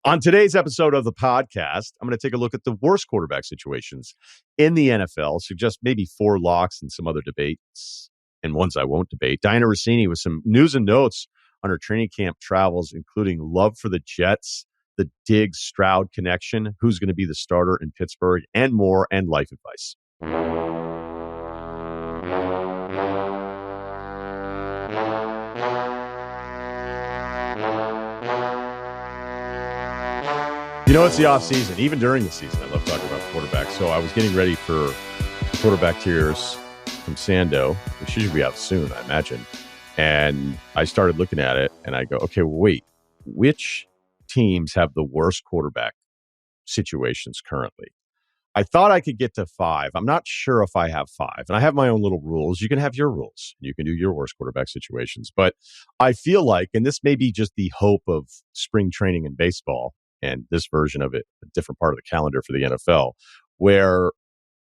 On today's episode of the podcast, I'm going to take a look at the worst quarterback situations in the NFL, suggest maybe 4 locks and some other debates and ones I won't debate. Dianna Russini with some news and notes on her training camp travels, including love for the Jets, the Diggs-Stroud connection, who's going to be the starter in Pittsburgh, and more, and life advice. You know, it's the offseason. Even during the season, I love talking about the quarterback. So I was getting ready for quarterback tiers from Sando, which should be out soon, I imagine. And I started looking at it, and I go, okay, wait, which teams have the worst quarterback situations currently? I thought I could get to 5. I'm not sure if I have 5. And I have my own little rules. You can have your rules. You can do your worst quarterback situations. But I feel like, and this may be just the hope of spring training in baseball, and this version of it, a different part of the calendar for the NFL, where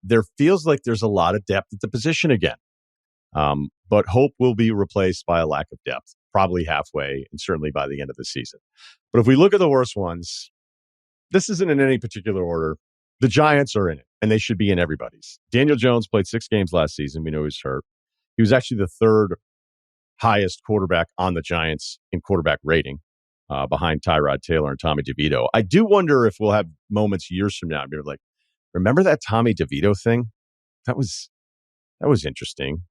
there feels like there's a lot of depth at the position again. But hope will be replaced by a lack of depth, probably halfway and certainly by the end of the season. But if we look at the worst ones, this isn't in any particular order. The Giants are in it, and they should be in everybody's. Daniel Jones played 6 games last season. We know he was hurt. He was actually the 3rd highest quarterback on the Giants in quarterback rating, behind Tyrod Taylor and Tommy DeVito. I do wonder if we'll have moments years from now, like, remember that Tommy DeVito thing? That was interesting.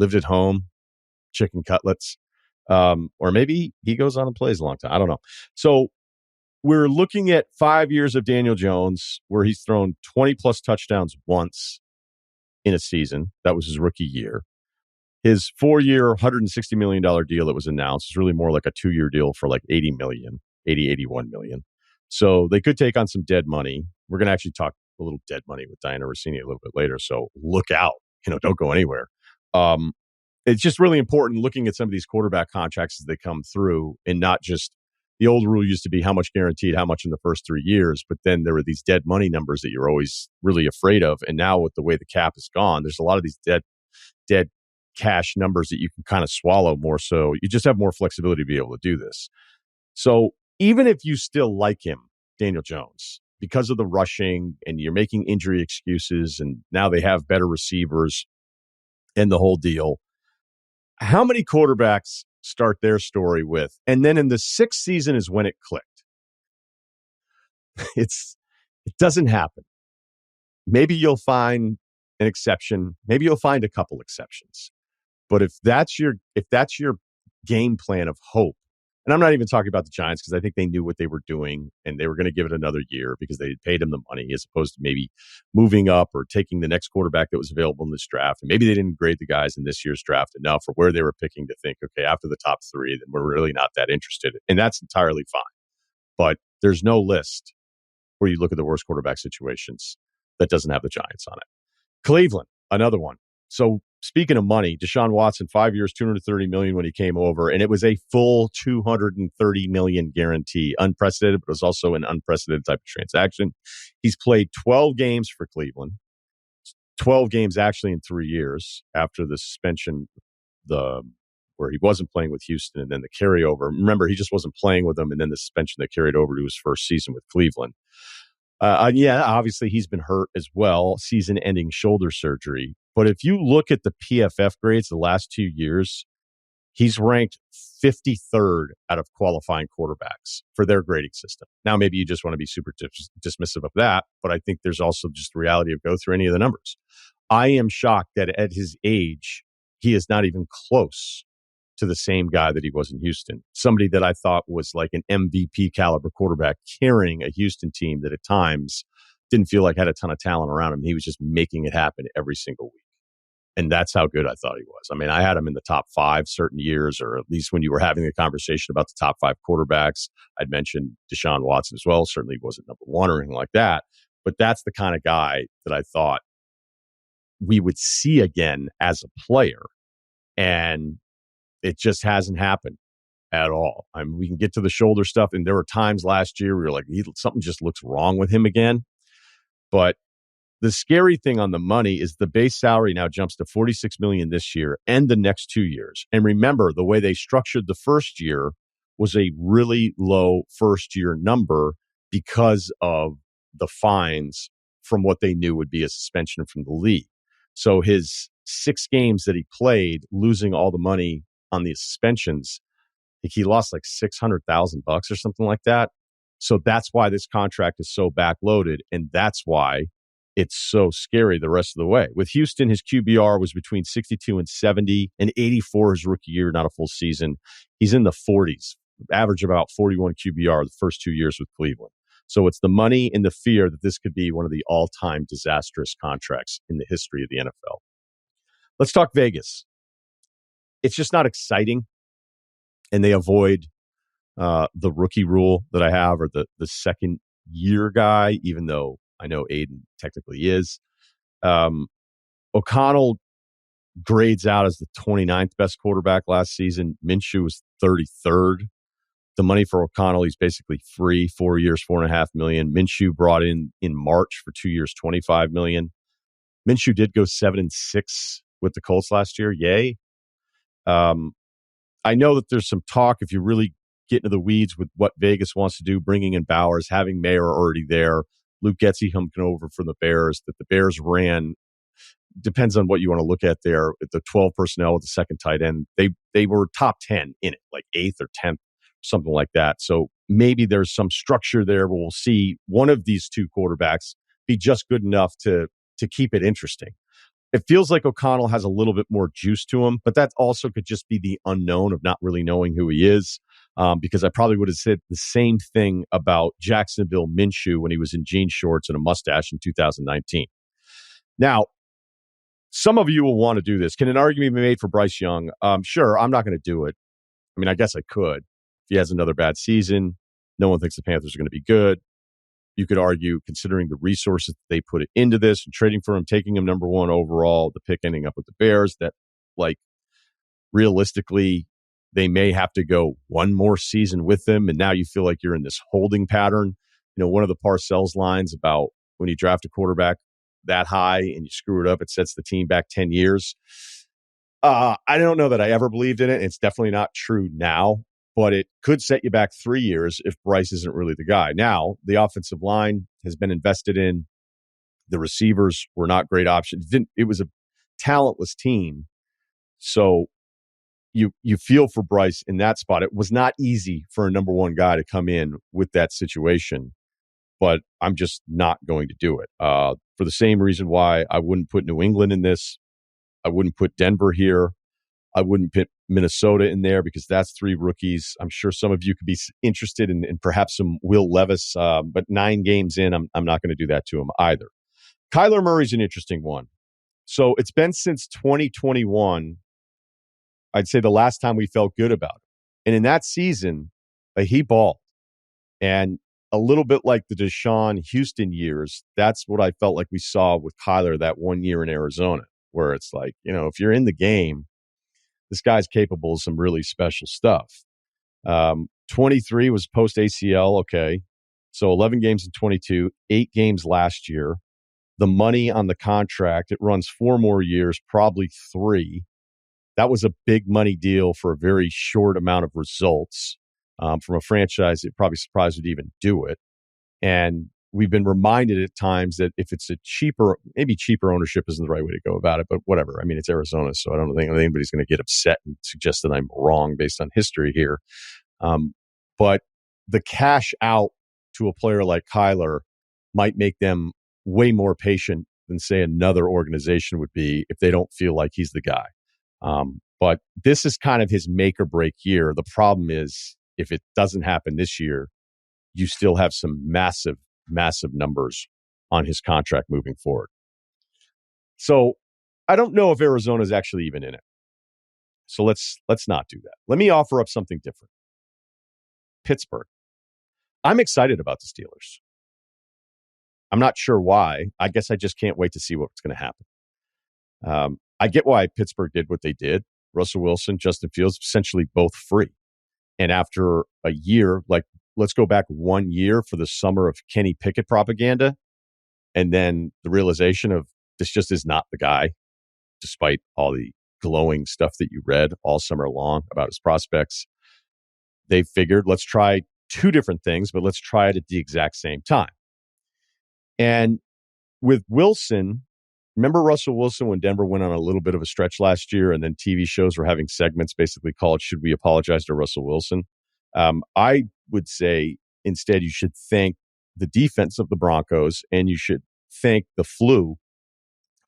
Lived at home, chicken cutlets. Or maybe he goes on and plays a long time. I don't know. So we're looking at 5 years of Daniel Jones where he's thrown 20-plus touchdowns once in a season. That was his rookie year. His 4-year, $160 million deal that was announced is really more like a 2-year deal for like $81 million. So they could take on some dead money. We're going to actually talk a little dead money with Dianna Russini a little bit later. So look out, don't go anywhere. It's just really important looking at some of these quarterback contracts as they come through, and not just the old rule used to be how much guaranteed, how much in the first 3 years. But then there were these dead money numbers that you're always really afraid of. And now with the way the cap is gone, there's a lot of these dead cash numbers that you can kind of swallow more. So you just have more flexibility to be able to do this. So even if you still like him, Daniel Jones, because of the rushing and you're making injury excuses, and now they have better receivers and the whole deal, how many quarterbacks start their story with, and then in the 6th season is when it clicked? It doesn't happen. Maybe you'll find an exception. Maybe you'll find a couple exceptions. But if that's your game plan of hope, and I'm not even talking about the Giants because I think they knew what they were doing and they were going to give it another year because they had paid him the money, as opposed to maybe moving up or taking the next quarterback that was available in this draft. And maybe they didn't grade the guys in this year's draft enough for where they were picking to think, okay, after the top 3, then we're really not that interested. And that's entirely fine. But there's no list where you look at the worst quarterback situations that doesn't have the Giants on it. Cleveland, another one. So speaking of money, Deshaun Watson, 5 years, $230 million when he came over, and it was a full $230 million guarantee. Unprecedented, but it was also an unprecedented type of transaction. He's played 12 games for Cleveland, 12 games actually in 3 years after the suspension, where he wasn't playing with Houston, and then the carryover. Remember, he just wasn't playing with them, and then the suspension that carried over to his first season with Cleveland. Obviously he's been hurt as well, season-ending shoulder surgery. But if you look at the PFF grades the last 2 years, he's ranked 53rd out of qualifying quarterbacks for their grading system. Now, maybe you just want to be super dismissive of that, but I think there's also just the reality of go through any of the numbers. I am shocked that at his age, he is not even close to the same guy that he was in Houston. Somebody that I thought was like an MVP caliber quarterback carrying a Houston team that at times didn't feel like had a ton of talent around him. He was just making it happen every single week. And that's how good I thought he was. I mean, I had him in the top 5 certain years, or at least when you were having a conversation about the top 5 quarterbacks, I'd mentioned Deshaun Watson as well. Certainly he wasn't number 1 or anything like that. But that's the kind of guy that I thought we would see again as a player. And it just hasn't happened at all. I mean, we can get to the shoulder stuff, and there were times last year where you're like, something just looks wrong with him again. But the scary thing on the money is the base salary now jumps to $46 million this year and the next 2 years. And remember, the way they structured the first year was a really low first year number because of the fines from what they knew would be a suspension from the league. So his 6 games that he played, losing all the money on the suspensions, I think he lost like $600,000 or something like that. So that's why this contract is so backloaded, and that's why it's so scary the rest of the way. With Houston, his QBR was between 62 and 70, and 84 his rookie year, not a full season. He's in the 40s, average about 41 QBR the first 2 years with Cleveland. So it's the money and the fear that this could be one of the all-time disastrous contracts in the history of the NFL. Let's talk Vegas. It's just not exciting, and they avoid the rookie rule that I have, or the second year guy, even though I know Aiden technically is. O'Connell grades out as the 29th best quarterback last season. Minshew was 33rd. The money for O'Connell, he's basically free, 4 years, $4.5 million. Minshew brought in March for 2 years, $25 million. Minshew did go 7-6 with the Colts last year. Yay. I know that there's some talk, if you really get into the weeds with what Vegas wants to do, bringing in Bowers, having Mayer already there, Luke Getsy coming over from the Bears, that the Bears ran, depends on what you want to look at there, at the 12 personnel with the second tight end. They were top 10 in it, like 8th or 10th, something like that. So maybe there's some structure there where we'll see one of these two quarterbacks be just good enough to keep it interesting. It feels like O'Connell has a little bit more juice to him, but that also could just be the unknown of not really knowing who he is. Because I probably would have said the same thing about Jacksonville Minshew when he was in jean shorts and a mustache in 2019. Now, some of you will want to do this. Can an argument be made for Bryce Young? Sure, I'm not going to do it. I mean, I guess I could. If he has another bad season, no one thinks the Panthers are going to be good. You could argue, considering the resources that they put into this and trading for him, taking him number 1 overall, the pick ending up with the Bears, that, like, realistically, they may have to go one more season with him, and now you feel like you're in this holding pattern. You know, one of the Parcells lines about when you draft a quarterback that high and you screw it up, it sets the team back 10 years. I don't know that I ever believed in it. It's definitely not true now, but it could set you back 3 years if Bryce isn't really the guy. Now, the offensive line has been invested in. The receivers were not great options. It was a talentless team. So you feel for Bryce in that spot. It was not easy for a number 1 guy to come in with that situation, but I'm just not going to do it. For the same reason why I wouldn't put New England in this. I wouldn't put Denver here. I wouldn't put Minnesota in there because that's 3 rookies. I'm sure some of you could be interested in perhaps some Will Levis, but 9 games in, I'm not going to do that to him either. Kyler Murray's an interesting one. So it's been since 2021, I'd say, the last time we felt good about it. And in that season, he balled. And a little bit like the Deshaun Houston years, that's what I felt like we saw with Kyler that 1 year in Arizona, where it's like, you know, if you're in the game, this guy's capable of some really special stuff. 23 was post ACL. Okay. So 11 games in 22, 8 games last year. The money on the contract, it runs 4 more years, probably 3. That was a big money deal for a very short amount of results from a franchise that probably surprised would even do it. And we've been reminded at times that if it's a maybe cheaper ownership isn't the right way to go about it, but whatever. I mean, it's Arizona, so I don't think anybody's going to get upset and suggest that I'm wrong based on history here. But the cash out to a player like Kyler might make them way more patient than, say, another organization would be if they don't feel like he's the guy. But this is kind of his make or break year. The problem is, if it doesn't happen this year, you still have some massive numbers on his contract moving forward. So I don't know if Arizona is actually even in it. So let's not do that. Let me offer up something different. Pittsburgh. I'm excited about the Steelers. I'm not sure why. I guess I just can't wait to see what's going to happen. I get why Pittsburgh did what they did. Russell Wilson, Justin Fields, essentially both free. And after a year, like, let's go back 1 year for the summer of Kenny Pickett propaganda, and then the realization of this just is not the guy, despite all the glowing stuff that you read all summer long about his prospects. They figured, let's try two different things, but let's try it at the exact same time. And with Wilson, remember Russell Wilson when Denver went on a little bit of a stretch last year, and then TV shows were having segments basically called, "Should we apologize to Russell Wilson?" I would say instead you should thank the defense of the Broncos, and you should thank the flu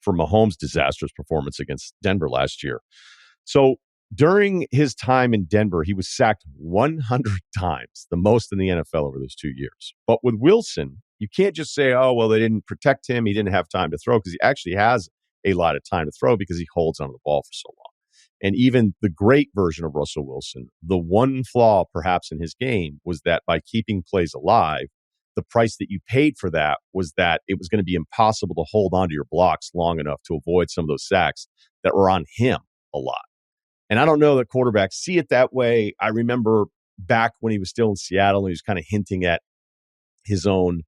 for Mahomes' disastrous performance against Denver last year. So during his time in Denver, he was sacked 100 times, the most in the NFL over those 2 years. But with Wilson, you can't just say, oh, well, they didn't protect him. He didn't have time to throw, because he actually has a lot of time to throw because he holds onto the ball for so long. And even the great version of Russell Wilson, the one flaw perhaps in his game was that by keeping plays alive, the price that you paid for that was that it was going to be impossible to hold onto your blocks long enough to avoid some of those sacks that were on him a lot. And I don't know that quarterbacks see it that way. I remember back when he was still in Seattle, and he was kind of hinting at his own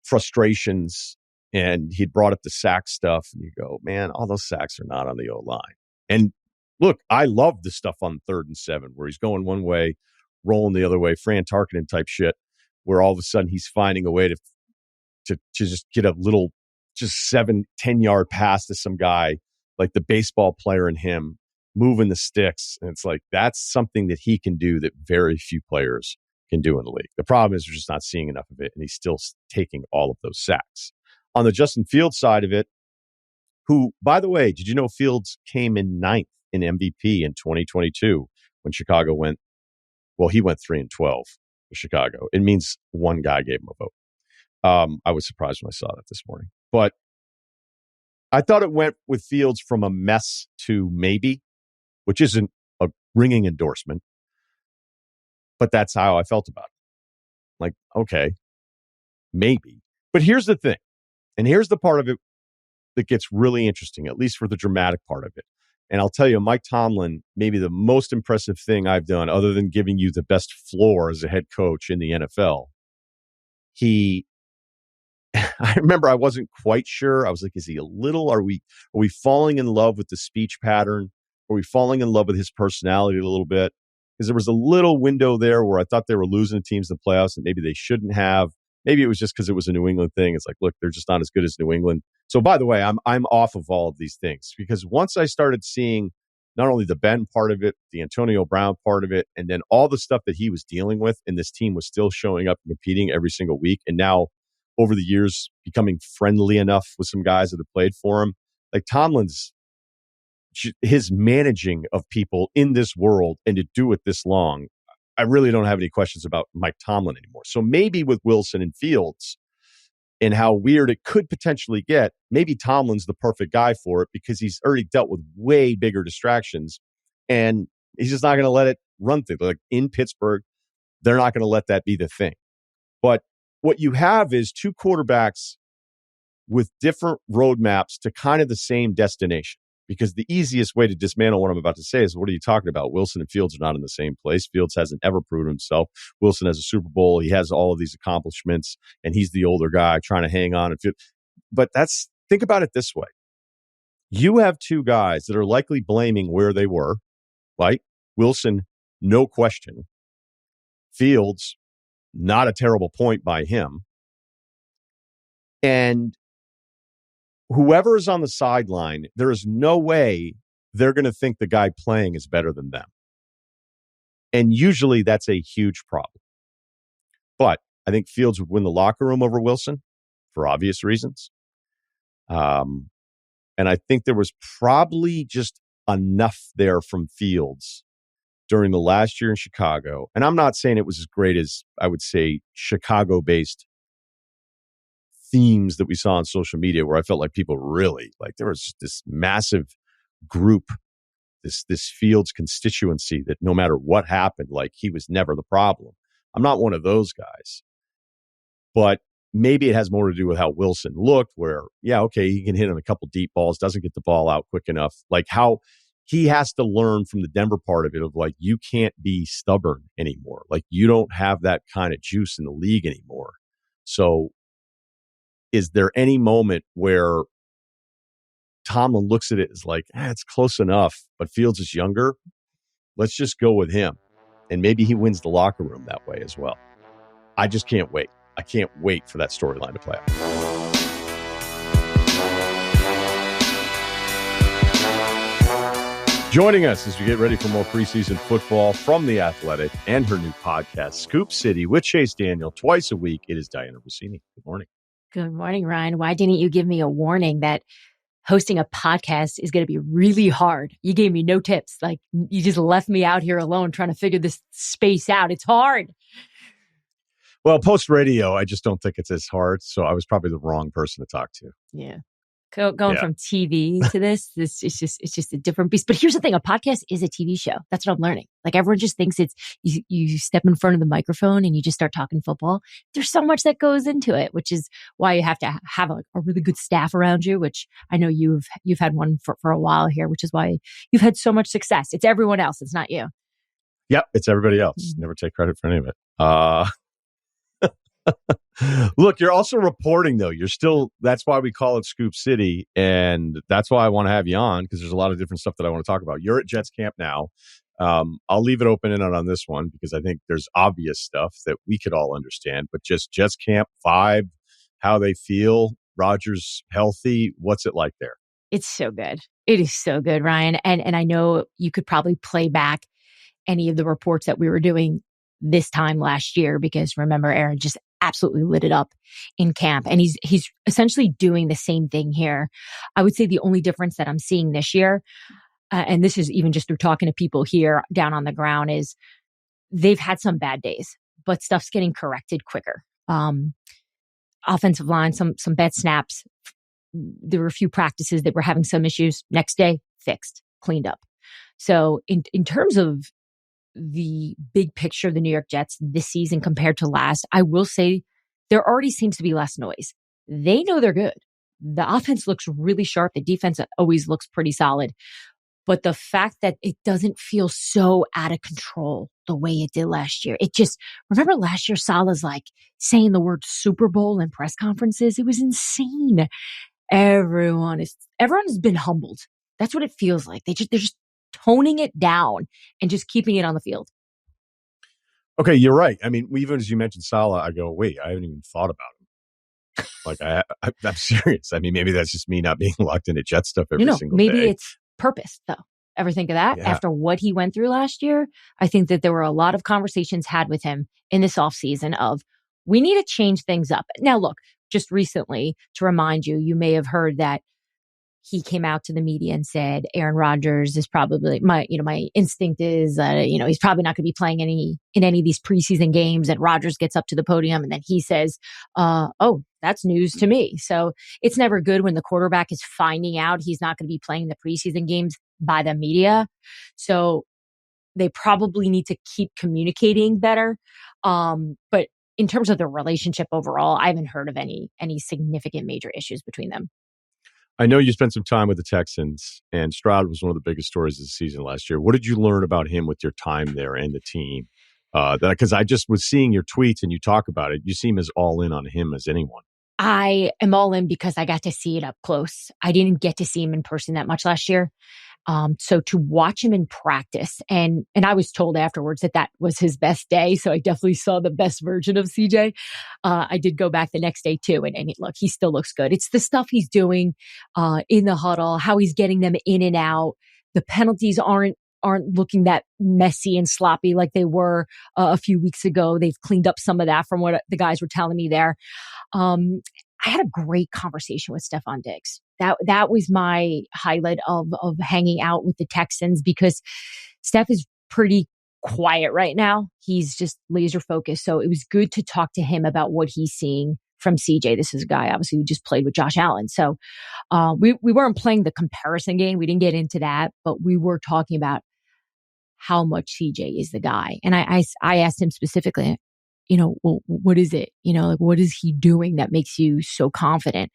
frustrations, and he'd brought up the sack stuff, and you go, man, all those sacks are not on the O-line. And look, I love the stuff on 3rd and 7 where he's going one way, rolling the other way, Fran Tarkenton type shit, where all of a sudden he's finding a way to just get a little, just 7-10 yard pass to some guy, like the baseball player in him, moving the sticks. And it's like, that's something that he can do that very few players can do in the league. The problem is we're just not seeing enough of it, and he's still taking all of those sacks. On the Justin Fields side of it, who, by the way, did you know Fields came in 9th in MVP in 2022 when Chicago went, well, he went 3-12 with Chicago. It means one guy gave him a vote. I was surprised when I saw that this morning. But I thought it went with Fields from a mess to maybe, which isn't a ringing endorsement, but that's how I felt about it. Like, okay, maybe. But here's the thing, and here's the part of it that gets really interesting, at least for the dramatic part of it. And I'll tell you, Mike Tomlin, maybe the most impressive thing I've done, other than giving you the best floor as a head coach in the NFL, I remember I wasn't quite sure. I was like, is he a little, are we falling in love with the speech pattern? Are we falling in love with his personality a little bit? Because there was a little window there where I thought they were losing teams in the playoffs that maybe they shouldn't have. Maybe it was just because it was a New England thing. It's like, look, they're just not as good as New England. So by the way, I'm off of all of these things, because once I started seeing not only the Ben part of it, the Antonio Brown part of it, and then all the stuff that he was dealing with, and this team was still showing up and competing every single week, and now over the years becoming friendly enough with some guys that have played for him, like Tomlin's, his managing of people in this world and to do it this long, I really don't have any questions about Mike Tomlin anymore. So maybe with Wilson and Fields and how weird it could potentially get, maybe Tomlin's the perfect guy for it, because he's already dealt with way bigger distractions, and he's just not going to let it run through. Like in Pittsburgh, they're not going to let that be the thing. But what you have is two quarterbacks with different roadmaps to kind of the same destination. Because the easiest way to dismantle what I'm about to say is, what are you talking about? Wilson and Fields are not in the same place. Fields hasn't ever proven himself. Wilson has a Super Bowl. He has all of these accomplishments, and he's the older guy trying to hang on. But think about it this way. You have two guys that are likely blaming where they were, right? Wilson, no question. Fields, not a terrible point by him. And whoever is on the sideline, there is no way they're going to think the guy playing is better than them. And usually that's a huge problem. But I think Fields would win the locker room over Wilson for obvious reasons. And I think there was probably just enough there from Fields during the last year in Chicago. And I'm not saying it was as great as, I would say, Chicago-based themes that we saw on social media, where I felt like people really, like, there was just this massive group, this Fields constituency that no matter what happened, like, he was never the problem. I'm not one of those guys, but maybe it has more to do with how Wilson looked, where, yeah, okay, he can hit on a couple deep balls, doesn't get the ball out quick enough. Like, how he has to learn from the Denver part of it, of like, you can't be stubborn anymore. Like, you don't have that kind of juice in the league anymore. So is there any moment where Tomlin looks at it as like, it's close enough, but Fields is younger? Let's just go with him. And maybe he wins the locker room that way as well. I just can't wait. I can't wait for that storyline to play out. Joining us as we get ready for more preseason football from The Athletic and her new podcast, Scoop City, with Chase Daniel, twice a week. It is Dianna Russini. Good morning. Good morning, Ryan. Why didn't you give me a warning that hosting a podcast is going to be really hard? You gave me no tips. Like, you just left me out here alone trying to figure this space out. It's hard. Well, post radio, I just don't think it's as hard. So I was probably the wrong person to talk to. Yeah. Going from TV to this it's just a different beast. But here's the thing. A podcast is a TV show. That's what I'm learning. Like, everyone just thinks it's, you step in front of the microphone and you just start talking football. There's so much that goes into it, which is why you have to have a really good staff around you, which I know you've had one for a while here, which is why you've had so much success. It's everyone else. It's not you. Yep. It's everybody else. Never take credit for any of it. Look, you're also reporting, though. That's why we call it Scoop City. And that's why I want to have you on, because there's a lot of different stuff that I want to talk about. You're at Jets camp now. I'll leave it open on this one because I think there's obvious stuff that we could all understand. But just Jets camp vibe, how they feel, Rodgers healthy. What's it like there? It's so good. It is so good, Ryan. And I know you could probably play back any of the reports that we were doing this time last year, because remember, Aaron just absolutely lit it up in camp, and he's essentially doing the same thing here. I would say the only difference that I'm seeing this year, and this is even just through talking to people here down on the ground, is they've had some bad days, but stuff's getting corrected quicker. Offensive line, some bad snaps. There were a few practices that were having some issues. Next day, fixed, cleaned up. So in terms of the big picture of the New York Jets this season compared to last, I will say there already seems to be less noise. They know they're good. The offense looks really sharp. The defense always looks pretty solid. But the fact that it doesn't feel so out of control the way it did last year. Remember last year, Salah's like saying the word Super Bowl in press conferences. It was insane. Everyone has been humbled. That's what it feels like. They're just toning it down and just keeping it on the field. Okay, you're right. I mean, even as you mentioned Salah, I go, wait, I haven't even thought about him. Like, I'm serious. I mean, maybe that's just me not being locked into Jet stuff every single day. Maybe it's purpose, though. Ever think of that? Yeah. After what he went through last year, I think that there were a lot of conversations had with him in this offseason of, we need to change things up. Now, look, just recently, to remind you, you may have heard that he came out to the media and said, Aaron Rodgers is probably my instinct is, he's probably not going to be playing in any of these preseason games. And Rodgers gets up to the podium and then he says, oh, that's news to me. So it's never good when the quarterback is finding out he's not going to be playing the preseason games by the media. So they probably need to keep communicating better. But in terms of the relationship overall, I haven't heard of any significant major issues between them. I know you spent some time with the Texans, and Stroud was one of the biggest stories of the season last year. What did you learn about him with your time there and the team? Because I just was seeing your tweets and you talk about it. You seem as all in on him as anyone. I am all in because I got to see it up close. I didn't get to see him in person that much last year. So to watch him in practice, and I was told afterwards that was his best day. So I definitely saw the best version of CJ. I did go back the next day too. And look, he still looks good. It's the stuff he's doing, in the huddle, how he's getting them in and out. The penalties aren't looking that messy and sloppy like they were a few weeks ago. They've cleaned up some of that from what the guys were telling me there. I had a great conversation with Stefon Diggs. That was my highlight of hanging out with the Texans, because Steph is pretty quiet right now. He's just laser focused. So it was good to talk to him about what he's seeing from CJ. This is a guy, obviously, who just played with Josh Allen. So we weren't playing the comparison game. We didn't get into that, but we were talking about how much CJ is the guy. And I asked him specifically, well, what is it? Like, what is he doing that makes you so confident?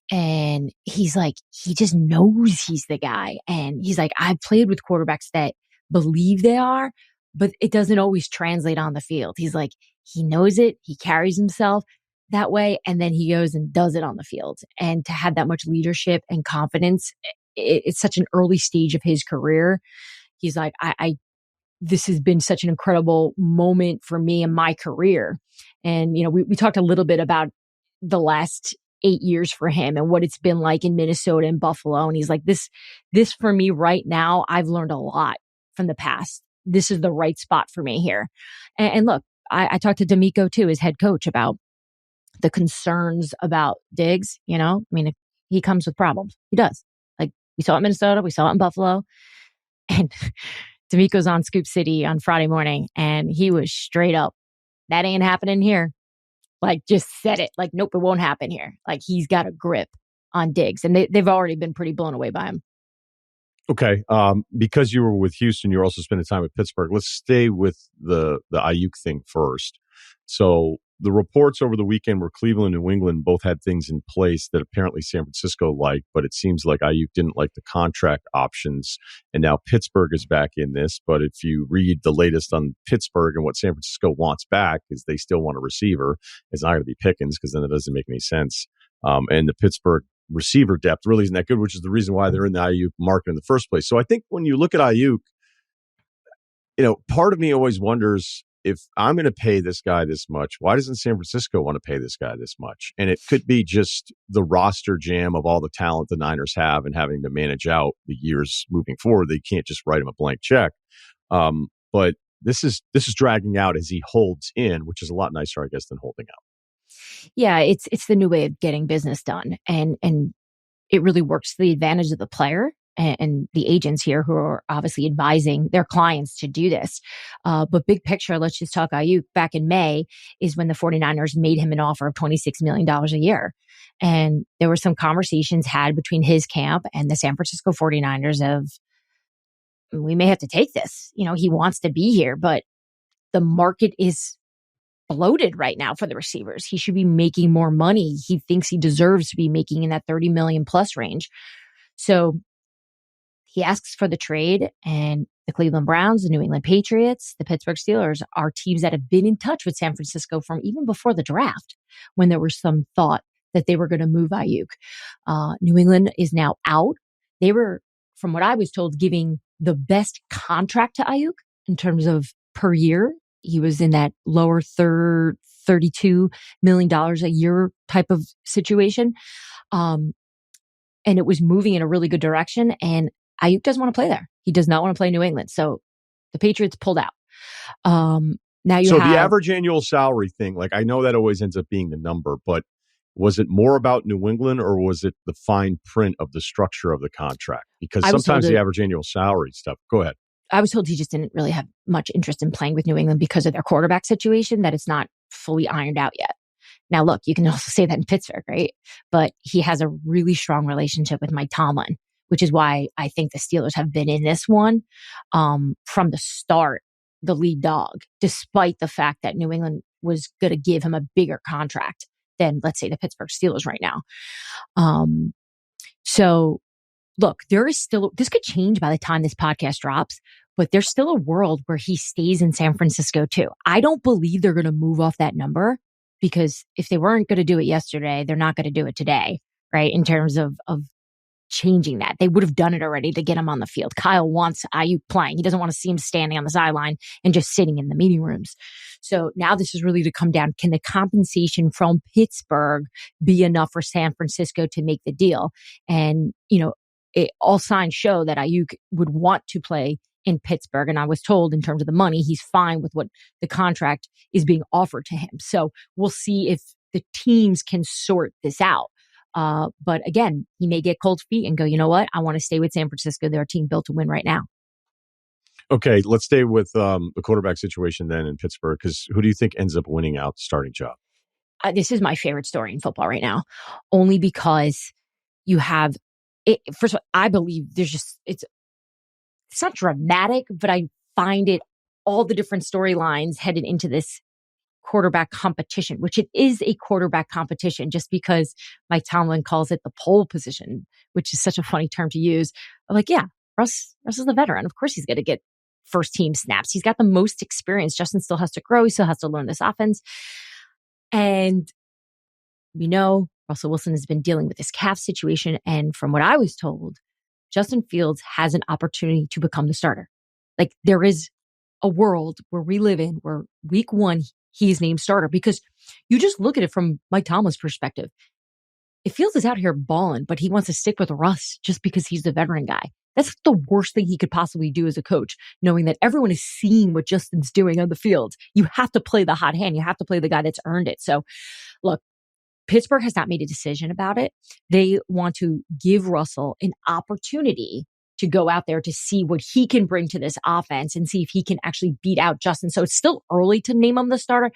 And he's like, he just knows he's the guy. And he's like, I've played with quarterbacks that believe they are, but it doesn't always translate on the field. He's like, he knows it. He carries himself that way. And then he goes and does it on the field. And to have that much leadership and confidence, it's such an early stage of his career. He's like, this has been such an incredible moment for me in my career. And, we talked a little bit about the last 8 years for him and what it's been like in Minnesota and Buffalo. And he's like, this for me right now, I've learned a lot from the past. This is the right spot for me here. And look, I talked to D'Amico too, his head coach, about the concerns about Diggs. I mean, he comes with problems. He does. Like, we saw it in Minnesota, we saw it in Buffalo. And D'Amico's on Scoop City on Friday morning, and he was straight up, that ain't happening here. Like, just said it. Like, nope, it won't happen here. Like, he's got a grip on Diggs, and they've already been pretty blown away by him. Okay. Because you were with Houston, you're also spending time with Pittsburgh. Let's stay with the Aiyuk thing first. So the reports over the weekend were Cleveland and New England both had things in place that apparently San Francisco liked, but it seems like Aiyuk didn't like the contract options. And now Pittsburgh is back in this. But if you read the latest on Pittsburgh and what San Francisco wants back, is they still want a receiver. It's not going to be Pickens, because then it doesn't make any sense. And the Pittsburgh receiver depth really isn't that good, which is the reason why they're in the Aiyuk market in the first place. So I think when you look at Aiyuk, part of me always wonders, if I'm going to pay this guy this much, why doesn't San Francisco want to pay this guy this much? And it could be just the roster jam of all the talent the Niners have and having to manage out the years moving forward. They can't just write him a blank check. But this is dragging out as he holds in, which is a lot nicer, I guess, than holding out. Yeah, it's the new way of getting business done. And it really works to the advantage of the player and the agents here, who are obviously advising their clients to do this. But big picture, let's just talk Aiyuk. Back in May is when the 49ers made him an offer of $26 million a year. And there were some conversations had between his camp and the San Francisco 49ers of, we may have to take this. He wants to be here, but the market is bloated right now for the receivers. He should be making more money. He thinks he deserves to be making in that 30 million plus range. So he asks for the trade, and the Cleveland Browns, the New England Patriots, the Pittsburgh Steelers are teams that have been in touch with San Francisco from even before the draft, when there was some thought that they were going to move Aiyuk. New England is now out. They were, from what I was told, giving the best contract to Aiyuk in terms of per year. He was in that lower third, $32 million a year type of situation. And it was moving in a really good direction. And Aiyuk doesn't want to play there. He does not want to play New England. So the Patriots pulled out. Now you have the average annual salary thing, like, I know that always ends up being the number, but was it more about New England, or was it the fine print of the structure of the contract? Because sometimes the average annual salary stuff. Go ahead. I was told he just didn't really have much interest in playing with New England because of their quarterback situation, that it's not fully ironed out yet. Now, look, you can also say that in Pittsburgh, right? But he has a really strong relationship with Mike Tomlin, which is why I think the Steelers have been in this one from the start, the lead dog, despite the fact that New England was going to give him a bigger contract than, let's say, the Pittsburgh Steelers right now. So look, there is still, this could change by the time this podcast drops, but there's still a world where he stays in San Francisco too. I don't believe they're going to move off that number, because if they weren't going to do it yesterday, they're not going to do it today, right? In terms of changing that. They would have done it already to get him on the field. Kyle wants Aiyuk playing. He doesn't want to see him standing on the sideline and just sitting in the meeting rooms. So now this is really to come down. Can the compensation from Pittsburgh be enough for San Francisco to make the deal? And, all signs show that Aiyuk would want to play in Pittsburgh. And I was told, in terms of the money, he's fine with what the contract is being offered to him. So we'll see if the teams can sort this out. But again, he may get cold feet and go, you know what? I want to stay with San Francisco. They're a team built to win right now. Okay, let's stay with the quarterback situation then in Pittsburgh, because who do you think ends up winning out the starting job? This is my favorite story in football right now, only because you have it. First of all, I believe it's not dramatic, but I find it all the different storylines headed into this quarterback competition, which it is a quarterback competition, just because Mike Tomlin calls it the pole position, which is such a funny term to use. I'm like, yeah, Russ is the veteran. Of course he's going to get first team snaps. He's got the most experience. Justin still has to grow. He still has to learn this offense. And we know Russell Wilson has been dealing with this calf situation. And from what I was told, Justin Fields has an opportunity to become the starter. Like, there is a world where we live in where week one, he's named starter because you just look at it from Mike Tomlin's perspective. If Fields is out here balling, but he wants to stick with Russ just because he's the veteran guy. That's the worst thing he could possibly do as a coach, knowing that everyone is seeing what Justin's doing on the field. You have to play the hot hand. You have to play the guy that's earned it. So look, Pittsburgh has not made a decision about it. They want to give Russell an opportunity to go out there to see what he can bring to this offense and see if he can actually beat out Justin. So it's still early to name him the starter,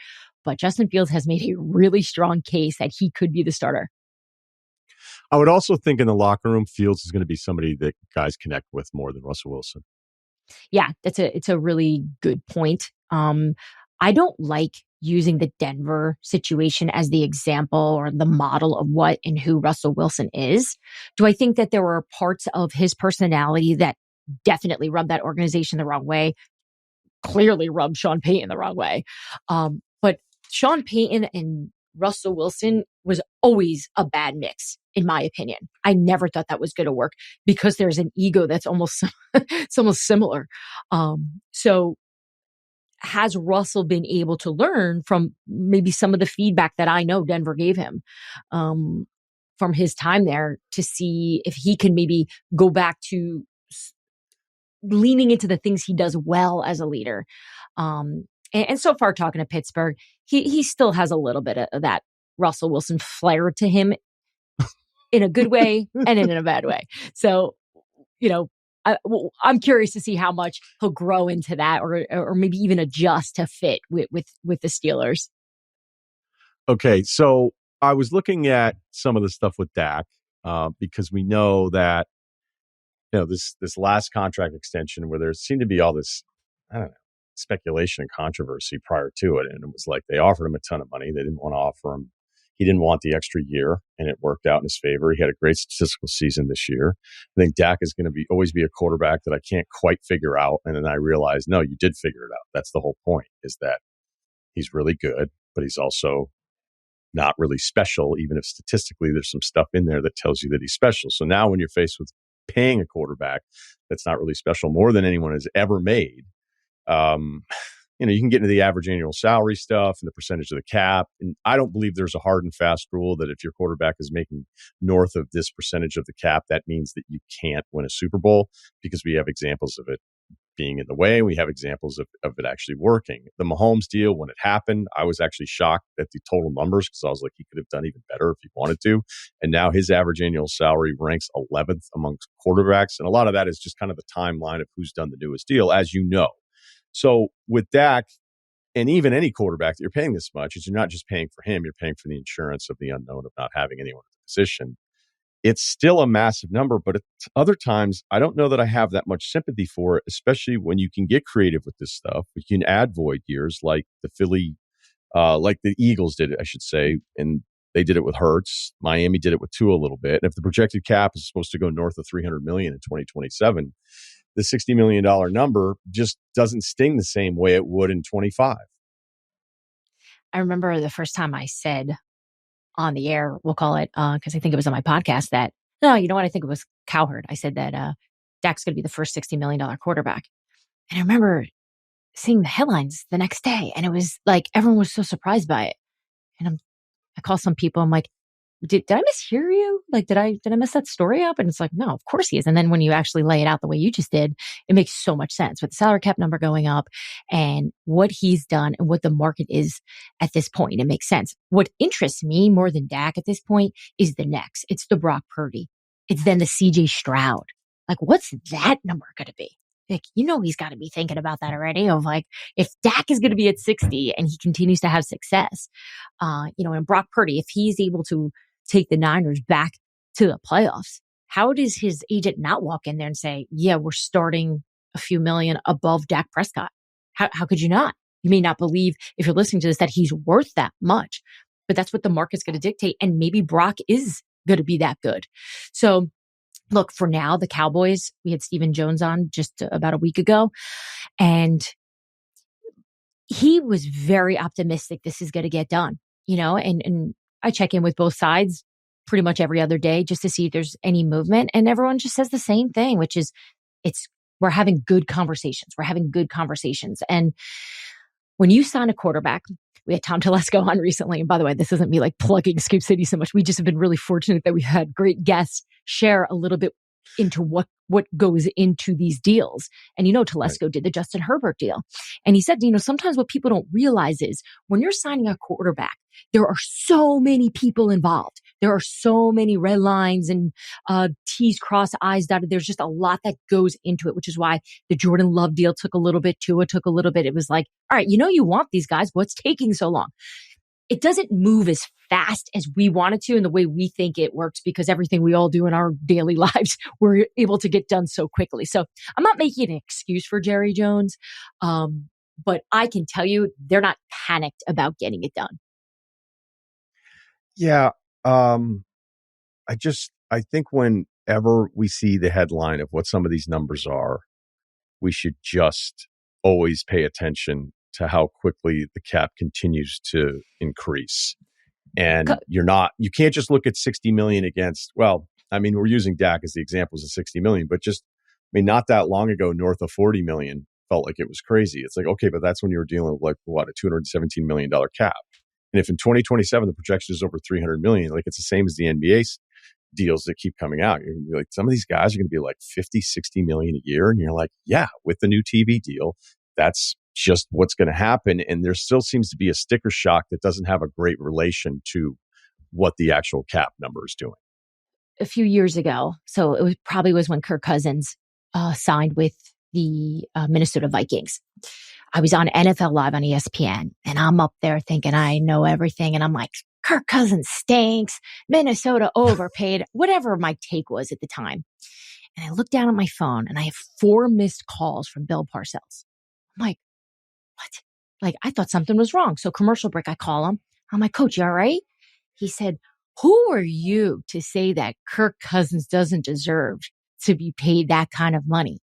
but Justin Fields has made a really strong case that he could be the starter. I would also think in the locker room, Fields is going to be somebody that guys connect with more than Russell Wilson. Yeah, it's a really good point. I don't like using the Denver situation as the example or the model of what and who Russell Wilson is. Do I think that there were parts of his personality that definitely rubbed that organization the wrong way? Clearly rubbed Sean Payton the wrong way. But Sean Payton and Russell Wilson was always a bad mix, in my opinion. I never thought that was going to work because there's an ego that's almost, it's almost similar. So has Russell been able to learn from maybe some of the feedback that I know Denver gave him from his time there to see if he can maybe go back to leaning into the things he does well as a leader? And so far, talking to Pittsburgh, he still has a little bit of that Russell Wilson flair to him in a good way and in a bad way. So, I'm curious to see how much he'll grow into that or maybe even adjust to fit with the Steelers. Okay, so I was looking at some of the stuff with Dak because we know that this last contract extension where there seemed to be all this, I don't know, speculation and controversy prior to it, and it was like they offered him a ton of money. They didn't want to offer him. He didn't want the extra year, and it worked out in his favor. He had a great statistical season this year. I think Dak is going to always be a quarterback that I can't quite figure out. And then I realized, no, you did figure it out. That's the whole point, is that he's really good, but he's also not really special, even if statistically there's some stuff in there that tells you that he's special. So now when you're faced with paying a quarterback that's not really special more than anyone has ever made, you can get into the average annual salary stuff and the percentage of the cap. And I don't believe there's a hard and fast rule that if your quarterback is making north of this percentage of the cap, that means that you can't win a Super Bowl, because we have examples of it being in the way. We have examples of it actually working. The Mahomes deal, when it happened, I was actually shocked at the total numbers because I was like, he could have done even better if he wanted to. And now his average annual salary ranks 11th amongst quarterbacks. And a lot of that is just kind of the timeline of who's done the newest deal, as you know. So with Dak, and even any quarterback that you're paying this much, is you're not just paying for him, you're paying for the insurance of the unknown of not having anyone in the position. It's still a massive number, but at other times, I don't know that I have that much sympathy for it, especially when you can get creative with this stuff. You can add void years like like the Eagles did it, I should say, and they did it with Hurts. Miami did it with Tua a little bit. And if the projected cap is supposed to go north of $300 million in 2027, the $60 million number just doesn't sting the same way it would in 25. I remember the first time I said on the air, we'll call it, because I think it was on my podcast, that, no, you know what? I think it was Cowherd. I said that Dak's going to be the first $60 million quarterback. And I remember seeing the headlines the next day, and it was like everyone was so surprised by it. And I call some people, I'm like, did I mishear you? Like, did I mess that story up? And it's like, no, of course he is. And then when you actually lay it out the way you just did, it makes so much sense with the salary cap number going up and what he's done and what the market is at this point. It makes sense. What interests me more than Dak at this point is the next. It's the Brock Purdy. It's then the CJ Stroud. Like, what's that number going to be? Like, he's got to be thinking about that already, of like, if Dak is going to be at 60 and he continues to have success, and Brock Purdy, if he's able to take the Niners back to the playoffs, how does his agent not walk in there and say, yeah, we're starting a few million above Dak Prescott? How could you not? You may not believe, if you're listening to this, that he's worth that much, but that's what the market's going to dictate. And maybe Brock is going to be that good. So look, for now, the Cowboys, we had Stephen Jones on just about a week ago, and he was very optimistic this is going to get done, and I check in with both sides pretty much every other day just to see if there's any movement. And everyone just says the same thing, which is it's We're having good conversations. We're having good conversations. And when you sign a quarterback, we had Tom Telesco on recently. And by the way, this isn't me like plugging Scoop City so much. We just have been really fortunate that we had great guests share a little bit into what goes into these deals. And, Telesco did the Justin Herbert deal. And he said, sometimes what people don't realize is when you're signing a quarterback, there are so many people involved. There are so many red lines and T's crossed, I's dotted. There's just a lot that goes into it, which is why the Jordan Love deal took a little bit. Tua took a little bit. It was like, all right, you want these guys. What's taking so long? It doesn't move as fast as we want it to in the way we think it works because everything we all do in our daily lives, we're able to get done so quickly. So I'm not making an excuse for Jerry Jones, but I can tell you they're not panicked about getting it done. Yeah. I think whenever we see the headline of what some of these numbers are, we should just always pay attention to how quickly the cap continues to increase. And you can't just look at 60 million against, we're using Dak as the examples of 60 million, but not that long ago, north of 40 million felt like it was crazy. It's like, okay, but that's when you were dealing with a $217 million cap. And if in 2027, the projection is over 300 million, like it's the same as the NBA deals that keep coming out. You're going to be like, some of these guys are going to be like 50, 60 million a year. And you're like, yeah, with the new TV deal, that's just what's going to happen. And there still seems to be a sticker shock that doesn't have a great relation to what the actual cap number is doing. A few years ago, so it was when Kirk Cousins signed with the Minnesota Vikings. I was on NFL Live on ESPN, and I'm up there thinking I know everything. And I'm like, Kirk Cousins stinks. Minnesota overpaid, whatever my take was at the time. And I look down at my phone, and I have 4 missed calls from Bill Parcells. I'm like, what? Like, I thought something was wrong. So commercial break, I call him. I'm like, Coach, you all right? He said, who are you to say that Kirk Cousins doesn't deserve to be paid that kind of money?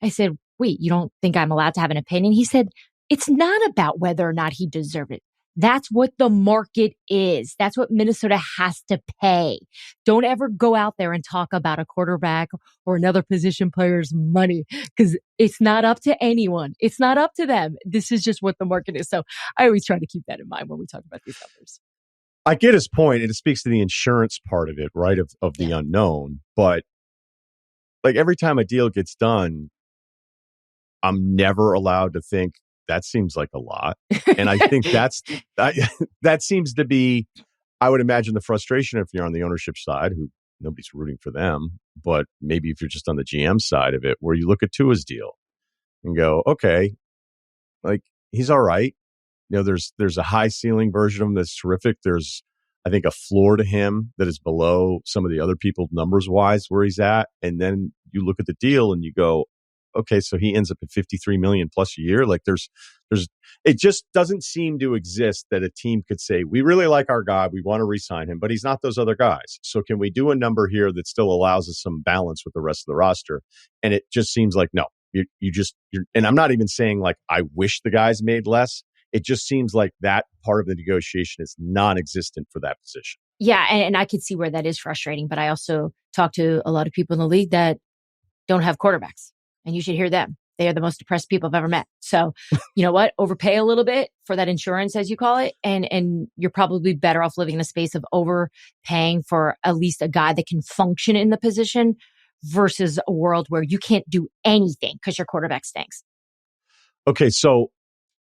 I said, wait, you don't think I'm allowed to have an opinion? He said, it's not about whether or not he deserved it. That's what the market is. That's what Minnesota has to pay. Don't ever go out there and talk about a quarterback or another position player's money because it's not up to anyone. It's not up to them. This is just what the market is. So I always try to keep that in mind when we talk about these numbers. I get his point, and it speaks to the insurance part of it, right, of the unknown. But like every time a deal gets done, I'm never allowed to think that seems like a lot. And I think that seems to be, I would imagine, the frustration if you're on the ownership side, who nobody's rooting for them, but maybe if you're just on the GM side of it, where you look at Tua's deal and go, okay, like he's all right. There's a high ceiling version of him that's terrific. There's, I think, a floor to him that is below some of the other people numbers wise where he's at. And then you look at the deal and you go, okay, so he ends up at 53 million plus a year. Like it just doesn't seem to exist that a team could say, we really like our guy, we want to re-sign him, but he's not those other guys. So can we do a number here that still allows us some balance with the rest of the roster? And it just seems like, no, you're and I'm not even saying like, I wish the guys made less. It just seems like that part of the negotiation is non-existent for that position. Yeah, and I could see where that is frustrating, but I also talk to a lot of people in the league that don't have quarterbacks. And you should hear them. They are the most depressed people I've ever met. So, you know what? Overpay a little bit for that insurance, as you call it. And you're probably better off living in a space of overpaying for at least a guy that can function in the position versus a world where you can't do anything because your quarterback stinks. Okay, so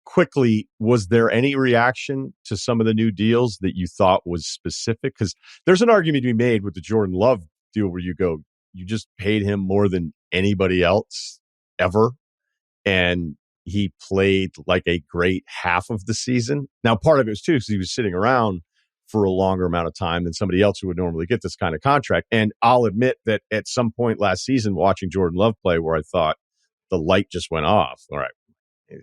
quickly, was there any reaction to some of the new deals that you thought was specific? Because there's an argument to be made with the Jordan Love deal where you go, you just paid him more than anybody else ever. And he played like a great half of the season. Now, part of it was too, because he was sitting around for a longer amount of time than somebody else who would normally get this kind of contract. And I'll admit that at some point last season, watching Jordan Love play, where I thought the light just went off. All right,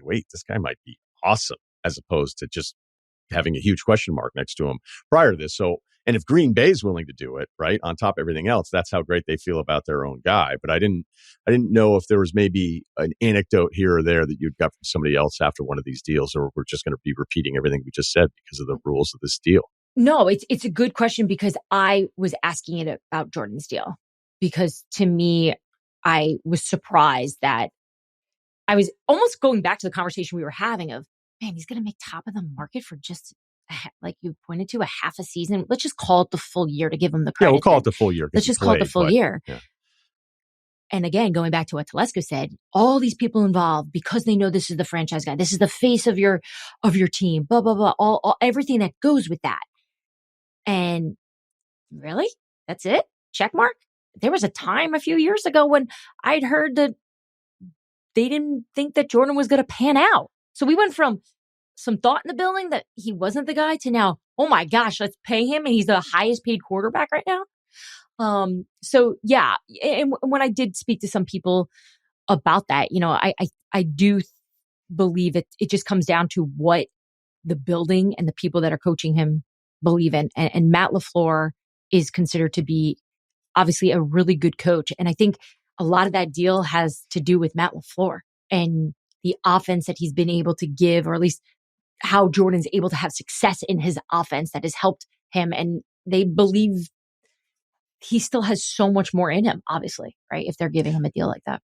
wait, this guy might be awesome, as opposed to just having a huge question mark next to him prior to this. So, and if Green Bay's willing to do it, right, on top of everything else, that's how great they feel about their own guy. But I didn't know if there was maybe an anecdote here or there that you'd got from somebody else after one of these deals, or we're just going to be repeating everything we just said because of the rules of this deal. No, it's a good question because I was asking it about Jordan's deal because to me, I was surprised that I was almost going back to the conversation we were having of, man, he's going to make top of the market for just, like you pointed to, a half a season. Let's just call it the full year to give him the credit. Yeah, we'll call it the full year. Let's just call it the full year. Yeah. And again, going back to what Telesco said, all these people involved, because they know this is the franchise guy, this is the face of your team, blah, blah, blah, all everything that goes with that. And really? That's it? Check mark? There was a time a few years ago when I'd heard that they didn't think that Jordan was going to pan out. So we went from some thought in the building that he wasn't the guy to now, oh my gosh, let's pay him. And he's the highest paid quarterback right now. So yeah. And when I did speak to some people about that, I do believe it just comes down to what the building and the people that are coaching him believe in. And Matt LaFleur is considered to be obviously a really good coach. And I think a lot of that deal has to do with Matt LaFleur and the offense that he's been able to give, or at least how Jordan's able to have success in his offense that has helped him. And they believe he still has so much more in him, obviously, right? If they're giving him a deal like that.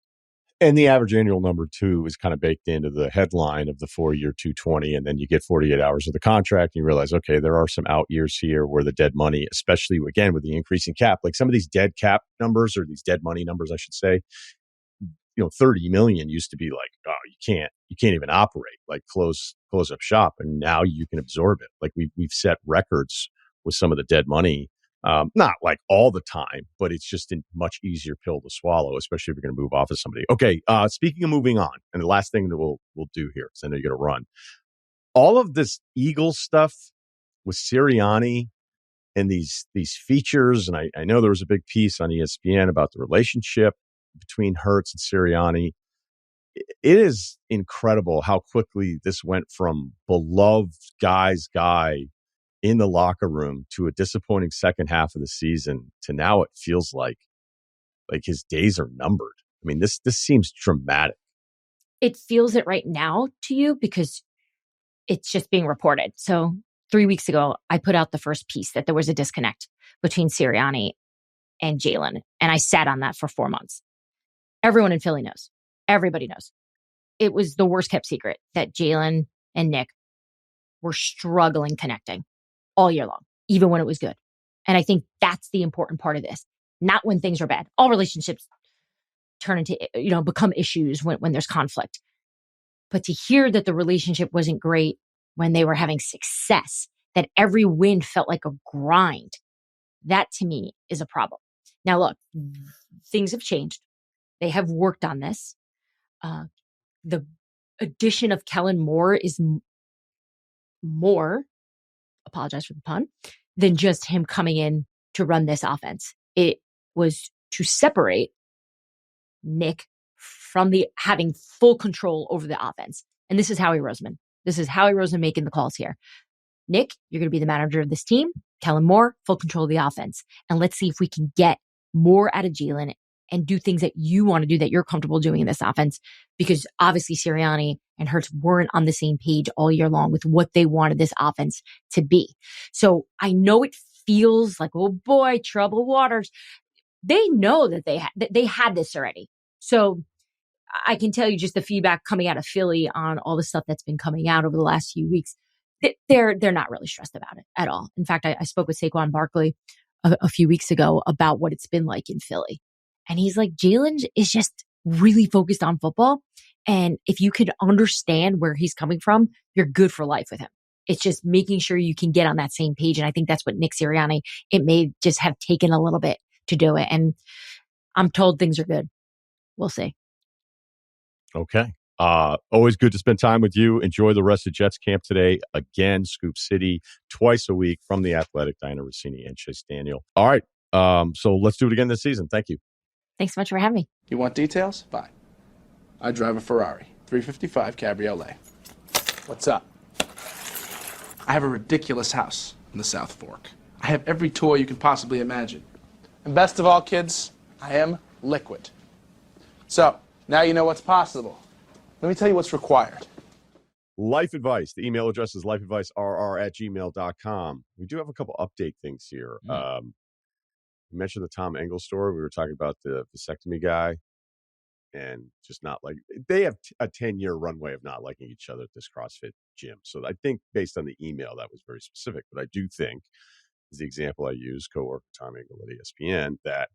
And the average annual number 2 is kind of baked into the headline of the 4-year 220. And then you get 48 hours of the contract and you realize, okay, there are some out years here where the dead money, especially again, with the increasing cap, like some of these dead cap numbers, or these dead money numbers, I should say, 30 million used to be like, oh, you can't even operate, like close up shop. And now you can absorb it. Like we've set records with some of the dead money. Not like all the time, but it's just a much easier pill to swallow, especially if you're going to move off of somebody. Okay. Speaking of moving on, and the last thing that we'll do here, because I know you're going to run, all of this Eagles stuff with Sirianni and these features. And I know there was a big piece on ESPN about the relationship between Hurts and Sirianni. It is incredible how quickly this went from beloved guy in the locker room to a disappointing second half of the season to now it feels like his days are numbered. I mean, this seems dramatic. It feels it right now to you because it's just being reported. So 3 weeks ago, I put out the first piece that there was a disconnect between Sirianni and Jalen. And I sat on that for 4 months. Everyone in Philly knows. Everybody knows. It was the worst kept secret that Jalen and Nick were struggling connecting all year long, even when it was good. And I think that's the important part of this. Not when things are bad. All relationships turn into, become issues when there's conflict. But to hear that the relationship wasn't great when they were having success, that every win felt like a grind, that to me is a problem. Now, look, things have changed. They have worked on this. The addition of Kellen Moore is more, apologize for the pun, than just him coming in to run this offense. It was to separate Nick from having full control over the offense. And this is Howie Roseman. This is Howie Roseman making the calls here. Nick, you're going to be the manager of this team. Kellen Moore, full control of the offense. And let's see if we can get more out of Jalen and do things that you want to do, that you're comfortable doing in this offense. Because obviously Sirianni and Hurts weren't on the same page all year long with what they wanted this offense to be. So I know it feels like, oh boy, troubled waters. They know that they had this already. So I can tell you just the feedback coming out of Philly on all the stuff that's been coming out over the last few weeks. They're not really stressed about it at all. In fact, I spoke with Saquon Barkley a few weeks ago about what it's been like in Philly. And he's like, Jalen is just really focused on football. And if you could understand where he's coming from, you're good for life with him. It's just making sure you can get on that same page. And I think that's what Nick Sirianni, it may just have taken a little bit to do it. And I'm told things are good. We'll see. Okay. Always good to spend time with you. Enjoy the rest of Jets camp today. Again, Scoop City, twice a week from The Athletic, Dianna Russini and Chase Daniel. All right. So let's do it again this season. Thank you. Thanks so much for having me. You want details? Fine. I drive a Ferrari 355 Cabriolet. What's up? I have a ridiculous house in the South Fork. I have every toy you can possibly imagine. And best of all, kids, I am liquid. So, now you know what's possible. Let me tell you what's required. Life Advice. The email address is lifeadvicerr@gmail.com. We do have a couple update things here. You mentioned the Tom Engel story. We were talking about the vasectomy guy. and just not like they have a 10-year runway of not liking each other at this CrossFit gym. So I think based on the email, that was very specific. But I do think, is the example I use, coworker Tom Engel at ESPN, that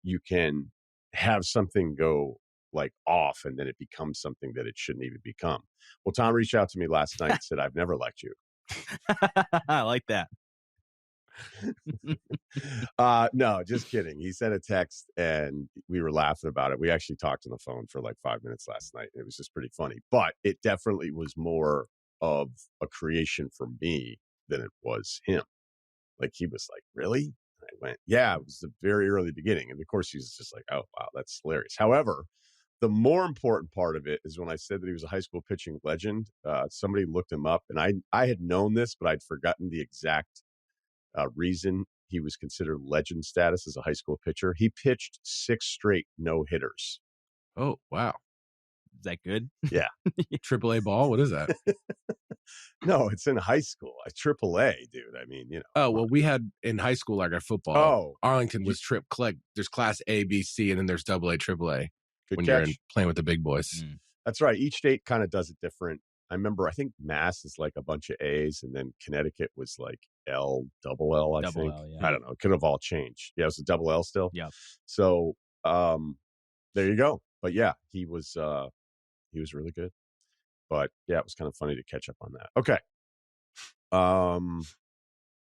you can have something go like off and then it becomes something that it shouldn't even become. Well, Tom reached out to me last night and said, I've never liked you. I like that. No, just kidding. He sent a text and we were laughing about it. We actually talked on the phone for like 5 minutes last night. It was just pretty funny, but it definitely was more of a creation for me than it was him. Like he was like, really? And I went, yeah, it was the very early beginning. And of course he was just like, oh, wow, that's hilarious. However, the more important part of it is when I said that he was a high school pitching legend, somebody looked him up and I had known this, but I'd forgotten the exact reason he was considered legend status as a high school pitcher. He pitched 6 straight no-hitters. Oh, wow. Is that good? Yeah. AAA ball? What is that? No, it's in high school. AAA, dude. I mean, you know. Oh, well, we had in high school, like our football. Oh. Arlington was there's class A, B, C, and then there's AA, AAA. Good when catch. You're playing with the big boys. Mm. That's right. Each state kind of does it different. I remember, I think Mass is like a bunch of A's, and then Connecticut was like L, double L, I think. L, yeah. I don't know. It could have all changed. Yeah, it was a double L still. Yeah. So there you go. But yeah, he was really good. But yeah, it was kind of funny to catch up on that. Okay.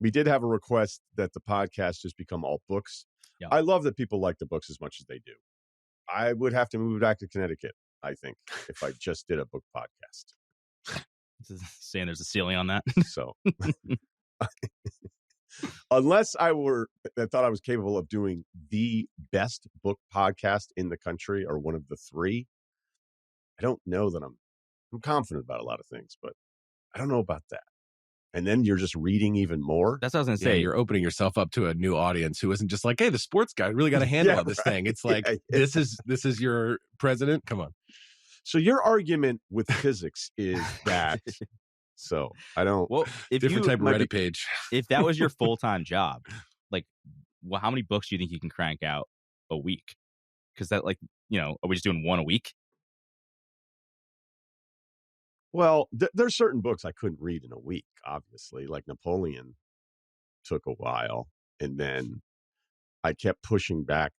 We did have a request that the podcast just become all books. Yeah. I love that people like the books as much as they do. I would have to move back to Connecticut, I think, if I just did a book podcast. Saying there's a ceiling on that. So unless I thought I was capable of doing the best book podcast in the country or one of the 3, I don't know that I'm confident about a lot of things, but I don't know about that. And then you're just reading even more. That's what I was going to say. You're opening yourself up to a new audience who isn't just like, hey, the sports guy really got a handle on this thing. It's like, this is your president. Come on. So your argument with physics is that. So I don't. Well, if different type of Reddit page. If that was your full-time job, like, well, how many books do you think you can crank out a week? Because that, like, are we just doing one a week? Well, there's certain books I couldn't read in a week, obviously. Like Napoleon took a while. And then I kept pushing back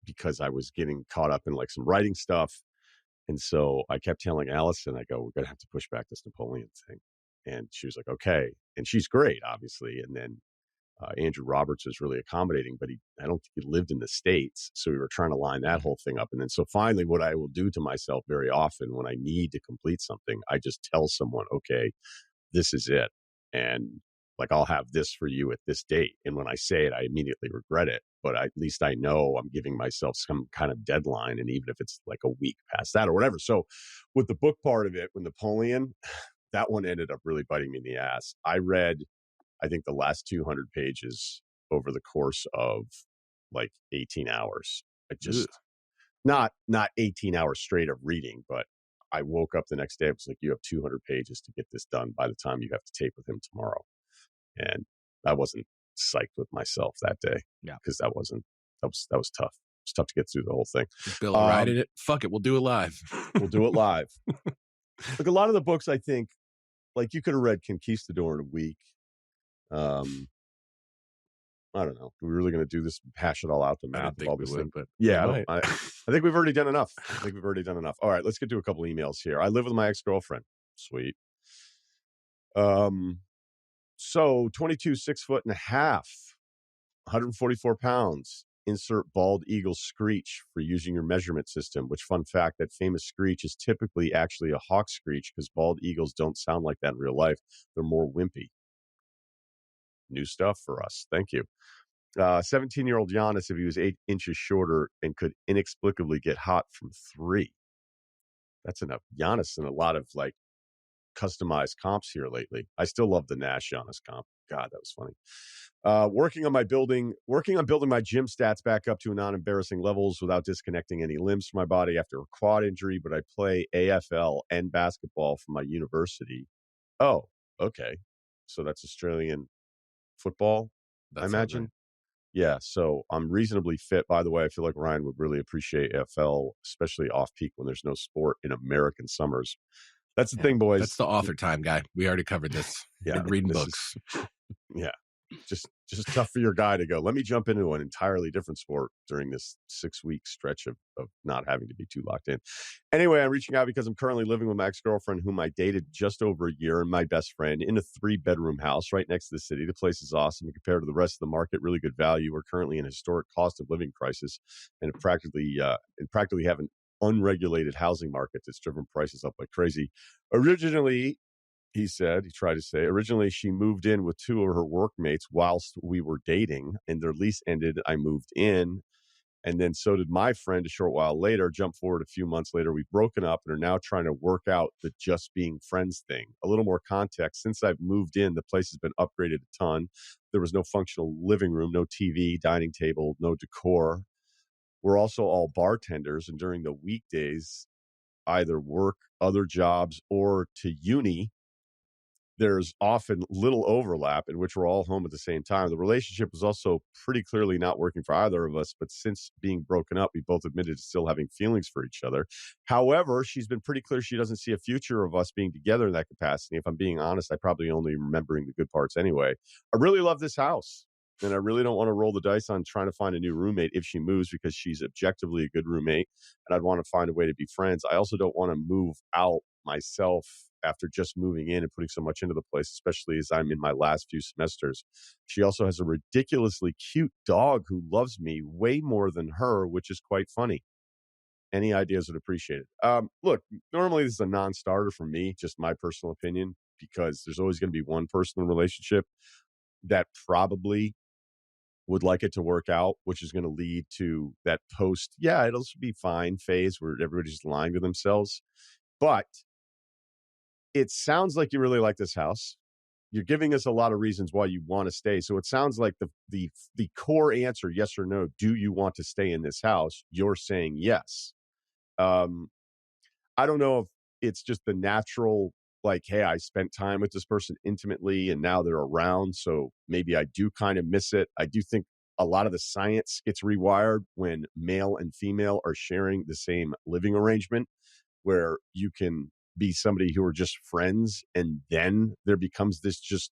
because I was getting caught up in like some writing stuff. And so I kept telling Allison, I go, we're going to have to push back this Napoleon thing. And she was like, okay. And she's great, obviously. And then Andrew Roberts was really accommodating, but I don't think he lived in the States. So we were trying to line that whole thing up. And then so finally, what I will do to myself very often when I need to complete something, I just tell someone, okay, this is it. And like, I'll have this for you at this date. And when I say it, I immediately regret it. But at least I know I'm giving myself some kind of deadline. And even if it's like a week past that or whatever. So with the book part of it, with Napoleon, that one ended up really biting me in the ass. I read, I think, the last 200 pages over the course of like 18 hours. I just, not 18 hours straight of reading, but I woke up the next day. It was like, you have 200 pages to get this done by the time you have to tape with him tomorrow. And I wasn't psyched with myself that day. Yeah. Because that was tough. It was tough to get through the whole thing. Bill righted it. Fuck it. We'll do it live. We'll do it live. Like a lot of the books, I think, like you could have read Conquistador in a week. I don't know. Are we really going to do this and hash it all out? The math of all this thing? But yeah, I think we've already done enough. All right, let's get to a couple emails here. I live with my ex-girlfriend. Sweet. So 22, 6'1.5", 144 pounds. Insert bald eagle screech for using your measurement system, which, fun fact, that famous screech is typically actually a hawk screech because bald eagles don't sound like that in real life. They're more wimpy. New stuff for us. Thank you. 17-year-old Giannis, if he was 8 inches shorter and could inexplicably get hot from 3. That's enough. Giannis in a lot of like customized comps here lately. I still love the Nash Giannis comp. God, that was funny. Working on building my gym stats back up to non-embarrassing levels without disconnecting any limbs from my body after a quad injury, but I play AFL and basketball for my university. Oh, okay. So that's Australian football, I imagine. Yeah, so I'm reasonably fit. By the way, I feel like Ryan would really appreciate AFL, especially off-peak when there's no sport in American summers. That's the thing, boys. That's the author time, guy. We already covered this. Yeah, reading books. Yeah, just tough for your guy to go, let me jump into an entirely different sport during this 6-week stretch of not having to be too locked in. Anyway, I'm reaching out because I'm currently living with my ex-girlfriend, whom I dated just over a year, and my best friend in a 3-bedroom house right next to the city. The place is awesome. And compared to the rest of the market, really good value. We're currently in a historic cost of living crisis and practically have an unregulated housing market that's driven prices up like crazy. Originally, he tried to say, originally she moved in with 2 of her workmates whilst we were dating, and their lease ended. I moved in, and then so did my friend a short while later. Jump forward a few months later, we've broken up and are now trying to work out the just being friends thing. A little more context. Since I've moved in, the place has been upgraded a ton. There was no functional living room, no TV, dining table, no decor. We're also all bartenders, and during the weekdays, either work, other jobs, or to uni, there's often little overlap in which we're all home at the same time. The relationship was also pretty clearly not working for either of us, but since being broken up, we both admitted to still having feelings for each other. However, she's been pretty clear she doesn't see a future of us being together in that capacity. If I'm being honest, I probably only remembering the good parts anyway. I really love this house, and I really don't want to roll the dice on trying to find a new roommate if she moves, because she's objectively a good roommate, and I'd want to find a way to be friends. I also don't want to move out myself after just moving in and putting so much into the place, especially as I'm in my last few semesters. She also has a ridiculously cute dog who loves me way more than her, which is quite funny. Any ideas would appreciate it. Look, normally this is a non-starter for me, just my personal opinion, because there's always going to be one person in a relationship that probably would like it to work out, which is going to lead to that post, yeah, it'll be fine phase where everybody's just lying to themselves. But it sounds like you really like this house. You're giving us a lot of reasons why you want to stay. So it sounds like the core answer, yes or no, do you want to stay in this house? You're saying yes. I don't know if it's just the natural, like, hey, I spent time with this person intimately and now they're around, so maybe I do kind of miss it. I do think a lot of the science gets rewired when male and female are sharing the same living arrangement, where you can be somebody who are just friends, and then there becomes this, just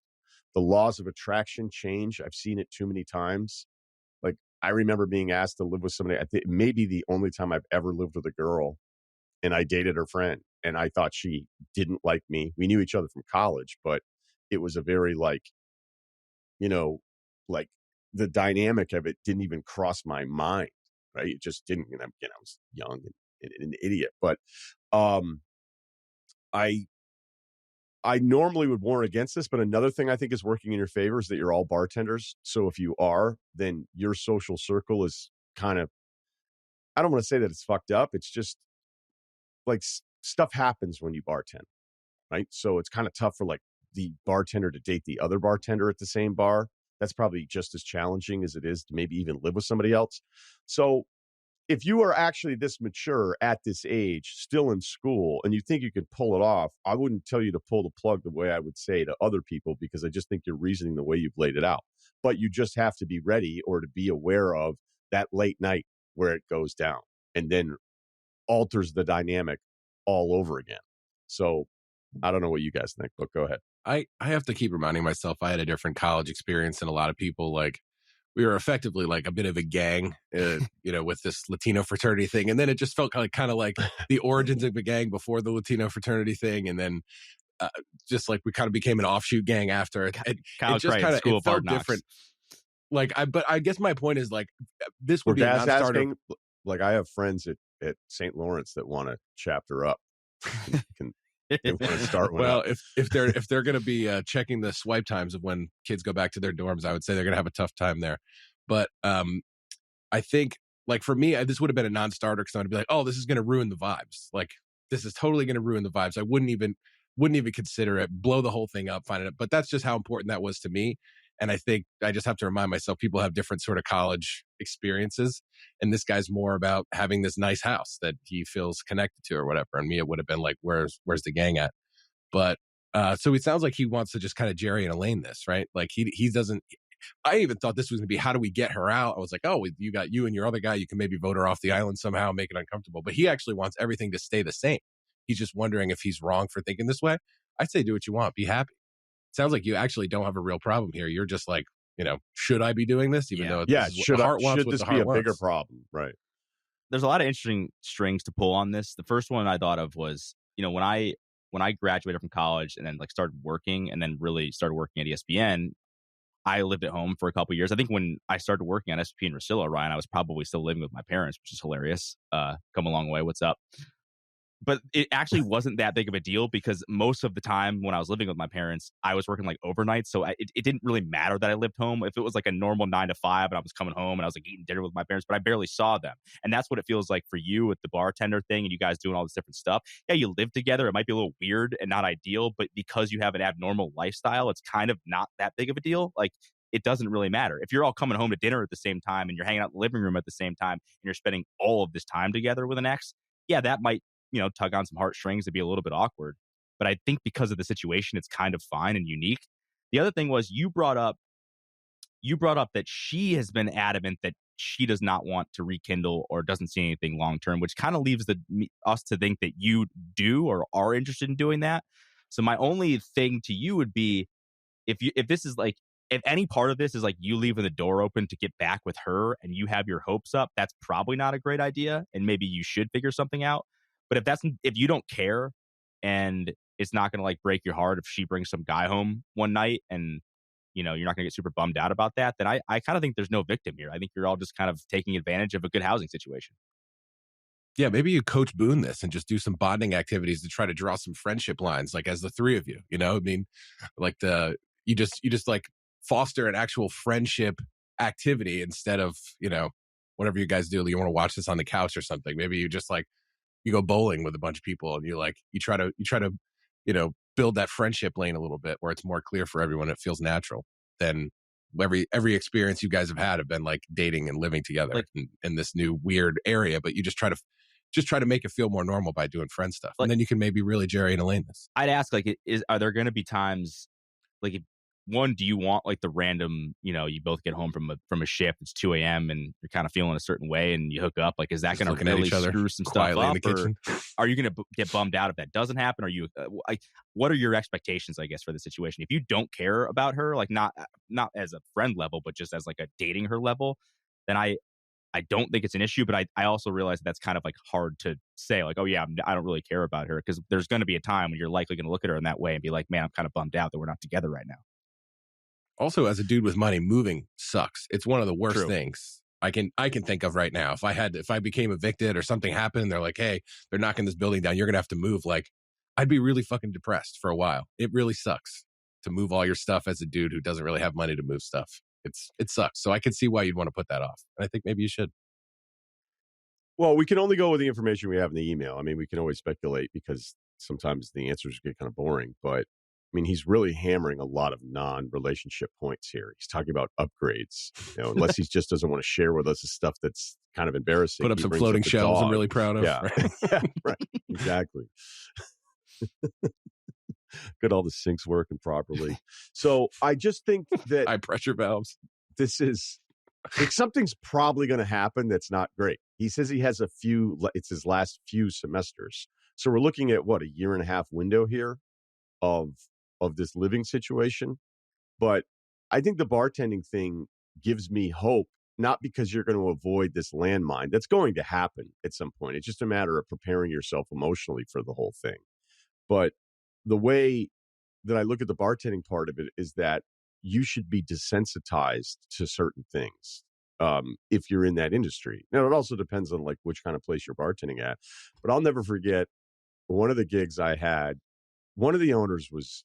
the laws of attraction change. I've seen it too many times. Like, I remember being asked to live with somebody. I think maybe the only time I've ever lived with a girl, and I dated her friend, and I thought she didn't like me. We knew each other from college, but it was a very like the dynamic of it didn't even cross my mind. Right? It just didn't. And I was young and an idiot, but I normally would warn against this, but another thing I think is working in your favor is that you're all bartenders. So if you are, then your social circle is kind of, I don't want to say that it's fucked up. It's just like stuff happens when you bartend, right? So it's kind of tough for like the bartender to date the other bartender at the same bar. That's probably just as challenging as it is to maybe even live with somebody else. So if you are actually this mature at this age, still in school, and you think you could pull it off, I wouldn't tell you to pull the plug the way I would say to other people, because I just think you're reasoning the way you've laid it out. But you just have to be ready, or to be aware of that late night where it goes down and then alters the dynamic all over again. So I don't know what you guys think, but go ahead. I have to keep reminding myself I had a different college experience than a lot of people. Like, we were effectively like a bit of a gang, with this Latino fraternity thing. And then it just felt kind of like the origins of the gang before the Latino fraternity thing. And then just like we kind of became an offshoot gang after it. It just kind of felt different. Like, but I guess my point is, like, this would be a non-starter. Like, I have friends at St. Lawrence that want to chapter up. They want to start one up. if they're going to be checking the swipe times of when kids go back to their dorms, I would say they're going to have a tough time there. But I think, like, for me, this would have been a non-starter, because I'm going to be like, oh, this is going to ruin the vibes. Like, this is totally going to ruin the vibes. I wouldn't even consider it, blow the whole thing up, find it. But that's just how important that was to me. And I think I just have to remind myself, people have different sort of college experiences. And this guy's more about having this nice house that he feels connected to or whatever. And me, it would have been like, where's the gang at? But so it sounds like he wants to just kind of Jerry and Elaine this, right? Like he doesn't, I even thought this was going to be, how do we get her out? I was like, oh, you got you and your other guy. You can maybe vote her off the island somehow, make it uncomfortable. But he actually wants everything to stay the same. He's just wondering if he's wrong for thinking this way. I say do what you want. Be happy. Sounds like you actually don't have a real problem here. You're just like, should I be doing this? Even though should this be a bigger problem? Right. There's a lot of interesting strings to pull on this. The first one I thought of was, when I graduated from college and then like started working and then really started working at ESPN, I lived at home for a couple of years. I think when I started working on SP and Russillo, Ryan, I was probably still living with my parents, which is hilarious. Come a long way. What's up? But it actually wasn't that big of a deal because most of the time when I was living with my parents, I was working like overnight. So it didn't really matter that I lived home. If it was like a normal 9 to 5 and I was coming home and I was like eating dinner with my parents, but I barely saw them. And that's what it feels like for you with the bartender thing and you guys doing all this different stuff. Yeah, you live together. It might be a little weird and not ideal, but because you have an abnormal lifestyle, it's kind of not that big of a deal. Like, it doesn't really matter. If you're all coming home to dinner at the same time and you're hanging out in the living room at the same time and you're spending all of this time together with an ex, yeah, that might tug on some heartstrings to be a little bit awkward. But I think because of the situation, it's kind of fine and unique. The other thing was you brought up that she has been adamant that she does not want to rekindle or doesn't see anything long term, which kind of leaves us to think that you do or are interested in doing that. So my only thing to you would be if this is like, if any part of this is like you leaving the door open to get back with her and you have your hopes up, that's probably not a great idea. And maybe you should figure something out. But if you don't care and it's not going to like break your heart if she brings some guy home one night and, you're not going to get super bummed out about that, then I kind of think there's no victim here. I think you're all just kind of taking advantage of a good housing situation. Yeah, maybe you coach Boone this and just do some bonding activities to try to draw some friendship lines, like as the three of you, I mean, like you just like foster an actual friendship activity instead of, whatever you guys do. You want to watch this on the couch or something. Maybe you just like, you go bowling with a bunch of people and you try to, build that friendship lane a little bit where it's more clear for everyone. It feels natural. Then every experience you guys have been like dating and living together like, in this new weird area, but you just try to make it feel more normal by doing friend stuff. And then you can maybe really Jerry and Elaine this. I'd ask like, are there going to be times like, one, do you want like the random, you both get home from a shift, it's 2 a.m. and you're kind of feeling a certain way and you hook up? Like, is that going to really screw some stuff up? Or are you going to get bummed out if that doesn't happen? Are you like, what are your expectations, I guess, for the situation? If you don't care about her, like not as a friend level, but just as like a dating her level, then I don't think it's an issue. But I also realize that's kind of like hard to say like, oh yeah, I don't really care about her, because there's going to be a time when you're likely going to look at her in that way and be like, man, I'm kind of bummed out that we're not together right now. Also, as a dude with money, moving sucks. It's one of the worst things I can think of right now. If I became evicted or something happened, and they're like, hey, they're knocking this building down, you're going to have to move. Like, I'd be really fucking depressed for a while. It really sucks to move all your stuff as a dude who doesn't really have money to move stuff. It sucks. So I can see why you'd want to put that off. And I think maybe you should. Well, we can only go with the information we have in the email. I mean, we can always speculate because sometimes the answers get kind of boring, but I mean, he's really hammering a lot of non-relationship points here. He's talking about upgrades, unless he just doesn't want to share with us the stuff that's kind of embarrassing. Put up some floating shelves I'm really proud of. Yeah, right, yeah, right. Exactly. Good, all the sinks working properly. So I just think that high pressure valves. This is like something's probably going to happen that's not great. He says he has it's his last few semesters. So we're looking at what, a 1.5-year window here of this living situation. But I think the bartending thing gives me hope, not because you're going to avoid this landmine. That's going to happen at some point. It's just a matter of preparing yourself emotionally for the whole thing. But the way that I look at the bartending part of it is that you should be desensitized to certain things if you're in that industry. Now, it also depends on like which kind of place you're bartending at. But I'll never forget one of the gigs I had. One of the owners was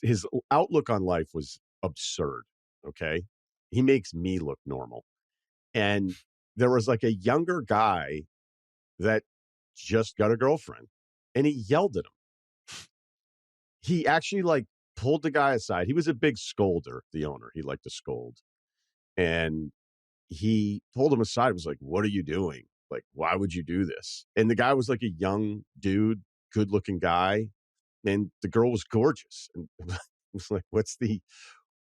his outlook on life was absurd. Okay. He makes me look normal. And there was like a younger guy that just got a girlfriend and he yelled at him. He actually like pulled the guy aside. He was a big scolder, the owner. He liked to scold. And he pulled him aside and was like, what are you doing? Like, why would you do this? And the guy was like a young dude, good looking guy. And the girl was gorgeous. And it was like,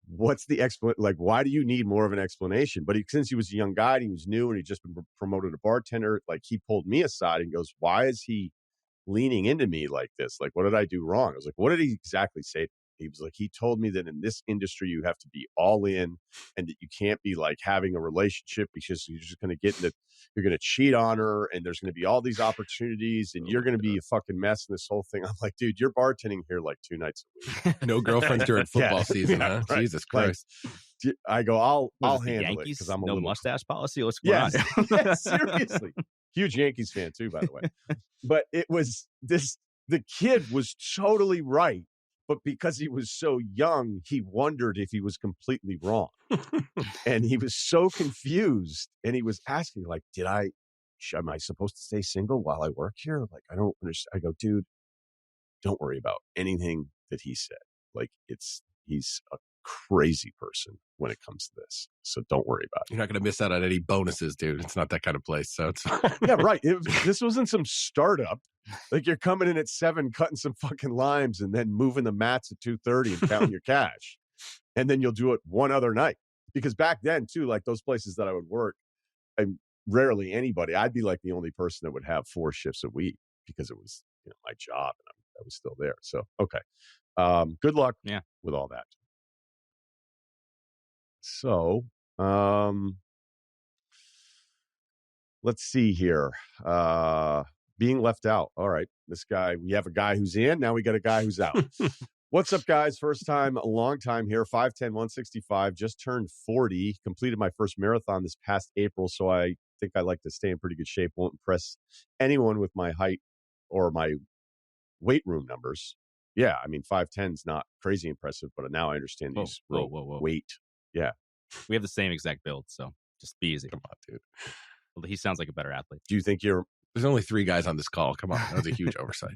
what's the explanation? Like, why do you need more of an explanation? But since he was a young guy and he was new and he'd just been promoted to bartender, like he pulled me aside and goes, why is he leaning into me like this? Like, what did I do wrong? I was like, what did he exactly say? He was like, he told me that in this industry, you have to be all in and that you can't be like having a relationship because you're just going to get into, you're going to cheat on her and there's going to be all these opportunities and you're going to be a fucking mess in this whole thing. I'm like, dude, you're bartending here like 2 nights a week. No girlfriends during football season, huh? Right. Jesus Christ. Like, I go, I'll handle Yankees? it because I'm a no little mustache policy. What's going on? Yes, seriously. Huge Yankees fan too, by the way. But it was this, the kid was totally right. But because he was so young, he wondered if he was completely wrong. And he was so confused. And he was asking, like, am I supposed to stay single while I work here? Like, I don't understand. I go, dude, don't worry about anything that he said. Like, he's a crazy person when it comes to this. So don't worry about it. You're not going to miss out on any bonuses, dude. It's not that kind of place. So it's yeah, right. This wasn't some startup. Like you're coming in at 7, cutting some fucking limes and then moving the mats at 2:30 and counting your cash. And then you'll do it one other night. Because back then too, like those places that I would work, and rarely anybody, I'd be like the only person that would have 4 shifts a week because it was, my job and I was still there. So, okay. Good luck with all that. So, let's see here. Being left out. All right. This guy, we have a guy who's in. Now we got a guy who's out. What's up, guys? First time, a long time here. 5'10", 165. Just turned 40. Completed my first marathon this past April. So I think I like to stay in pretty good shape. Won't impress anyone with my height or my weight room numbers. Yeah. I mean, 5'10" is not crazy impressive, but now I understand these weight. Yeah. We have the same exact build. So just be easy. Come on, dude. Well, he sounds like a better athlete. Do you think There's only 3 guys on this call. Come on. That was a huge oversight.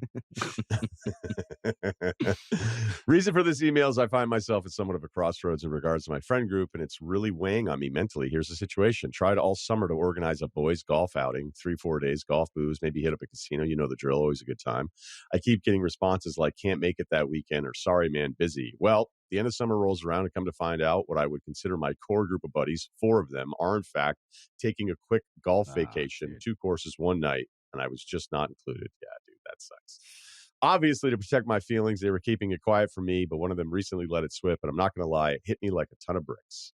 Reason for this email is I find myself at somewhat of a crossroads in regards to my friend group, and it's really weighing on me mentally. Here's the situation. Tried all summer to organize a boys' golf outing, 3-4 days, golf booze, maybe hit up a casino. You know the drill, always a good time. I keep getting responses like, can't make it that weekend, or sorry, man, busy. Well, the end of summer rolls around and come to find out what I would consider my core group of buddies, 4 of them, are in fact taking a quick golf vacation, dude. 2 courses, 1 night, and I was just not included. Yeah, dude, that sucks. Obviously, to protect my feelings, they were keeping it quiet from me, but one of them recently let it slip, and I'm not going to lie, it hit me like a ton of bricks.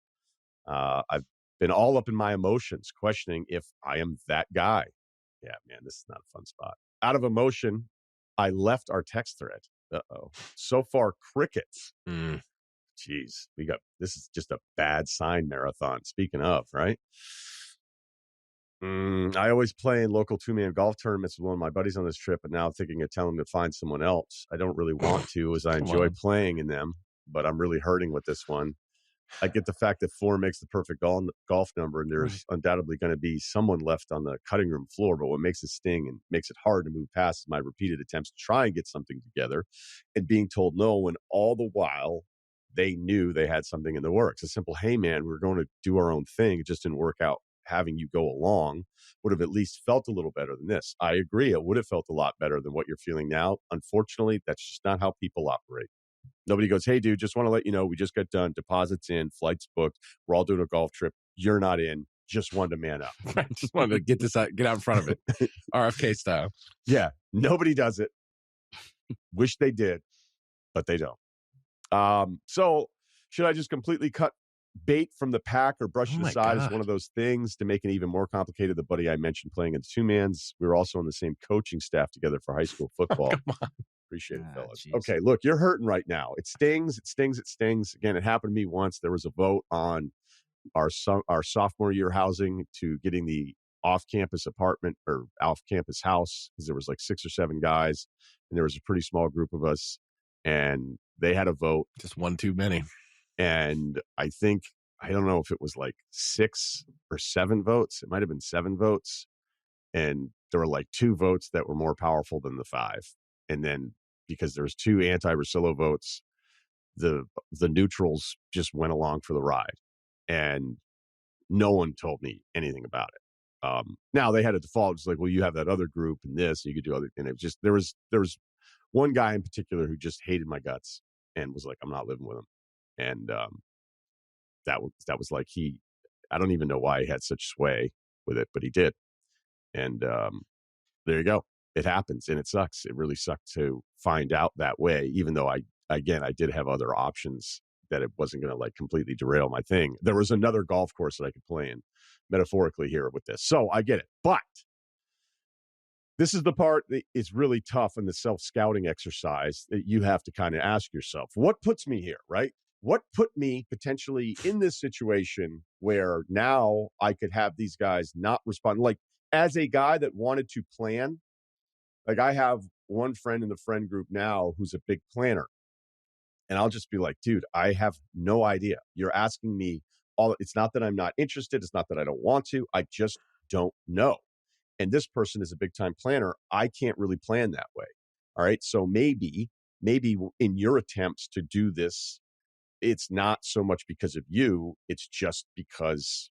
I've been all up in my emotions, questioning if I am that guy. Yeah, man, this is not a fun spot. Out of emotion, I left our text thread. Uh-oh. So far, crickets. Jeez, this is just a bad sign marathon. Speaking of, right? I always play in local 2-man golf tournaments with one of my buddies on this trip, but now thinking of telling him to find someone else. I don't really want to, as I enjoy playing in them, but I'm really hurting with this one. I get the fact that 4 makes the perfect golf number, and there's undoubtedly going to be someone left on the cutting room floor, but what makes it sting and makes it hard to move past is my repeated attempts to try and get something together and being told no when all the while they knew they had something in the works. A simple, hey, man, we're going to do our own thing. It just didn't work out. Having you go along would have at least felt a little better than this. I agree. It would have felt a lot better than what you're feeling now. Unfortunately, that's just not how people operate. Nobody goes, hey, dude, just want to let you know, we just got done. Deposits in, flights booked. We're all doing a golf trip. You're not in. Just wanted to man up. Just wanted to get out in front of it. RFK style. Yeah. Nobody does it. Wish they did, but they don't. So should I just completely cut bait from the pack or brush it aside as one of those things to make it even more complicated? The buddy I mentioned playing in the 2-mans, we were also on the same coaching staff together for high school football. Come on. Appreciate it, fellas. Geez. Okay, look, you're hurting right now. It stings. Again, it happened to me once. There was a vote on our sophomore year housing to getting the off-campus apartment or off-campus house, because there was like 6 or 7 guys, and there was a pretty small group of us, and they had a vote. Just one too many. And I don't know if it was like 6 or 7 votes. It might have been 7 votes. And there were like 2 votes that were more powerful than the 5. And then because there was 2 anti-Russillo votes, the neutrals just went along for the ride. And no one told me anything about it. Now they had a default. It's like, well, you have that other group and this, and you could do other. And it was just, there was one guy in particular who just hated my guts and was like, I'm not living with him. And that was like I don't even know why he had such sway with it, but he did. And there you go. It happens, and it sucks. It really sucked to find out that way, even though I did have other options that it wasn't going to like completely derail my thing. There was another golf course that I could play in metaphorically here with this. So I get it. But this is the part that is really tough in the self-scouting exercise that you have to kind of ask yourself, what puts me here, right? What put me potentially in this situation where now I could have these guys not respond? Like, as a guy that wanted to plan, like I have one friend in the friend group now who's a big planner. And I'll just be like, dude, I have no idea. You're asking me it's not that I'm not interested. It's not that I don't want to. I just don't know. And this person is a big time planner. I can't really plan that way. All right. So maybe in your attempts to do this, it's not so much because of you. It's just because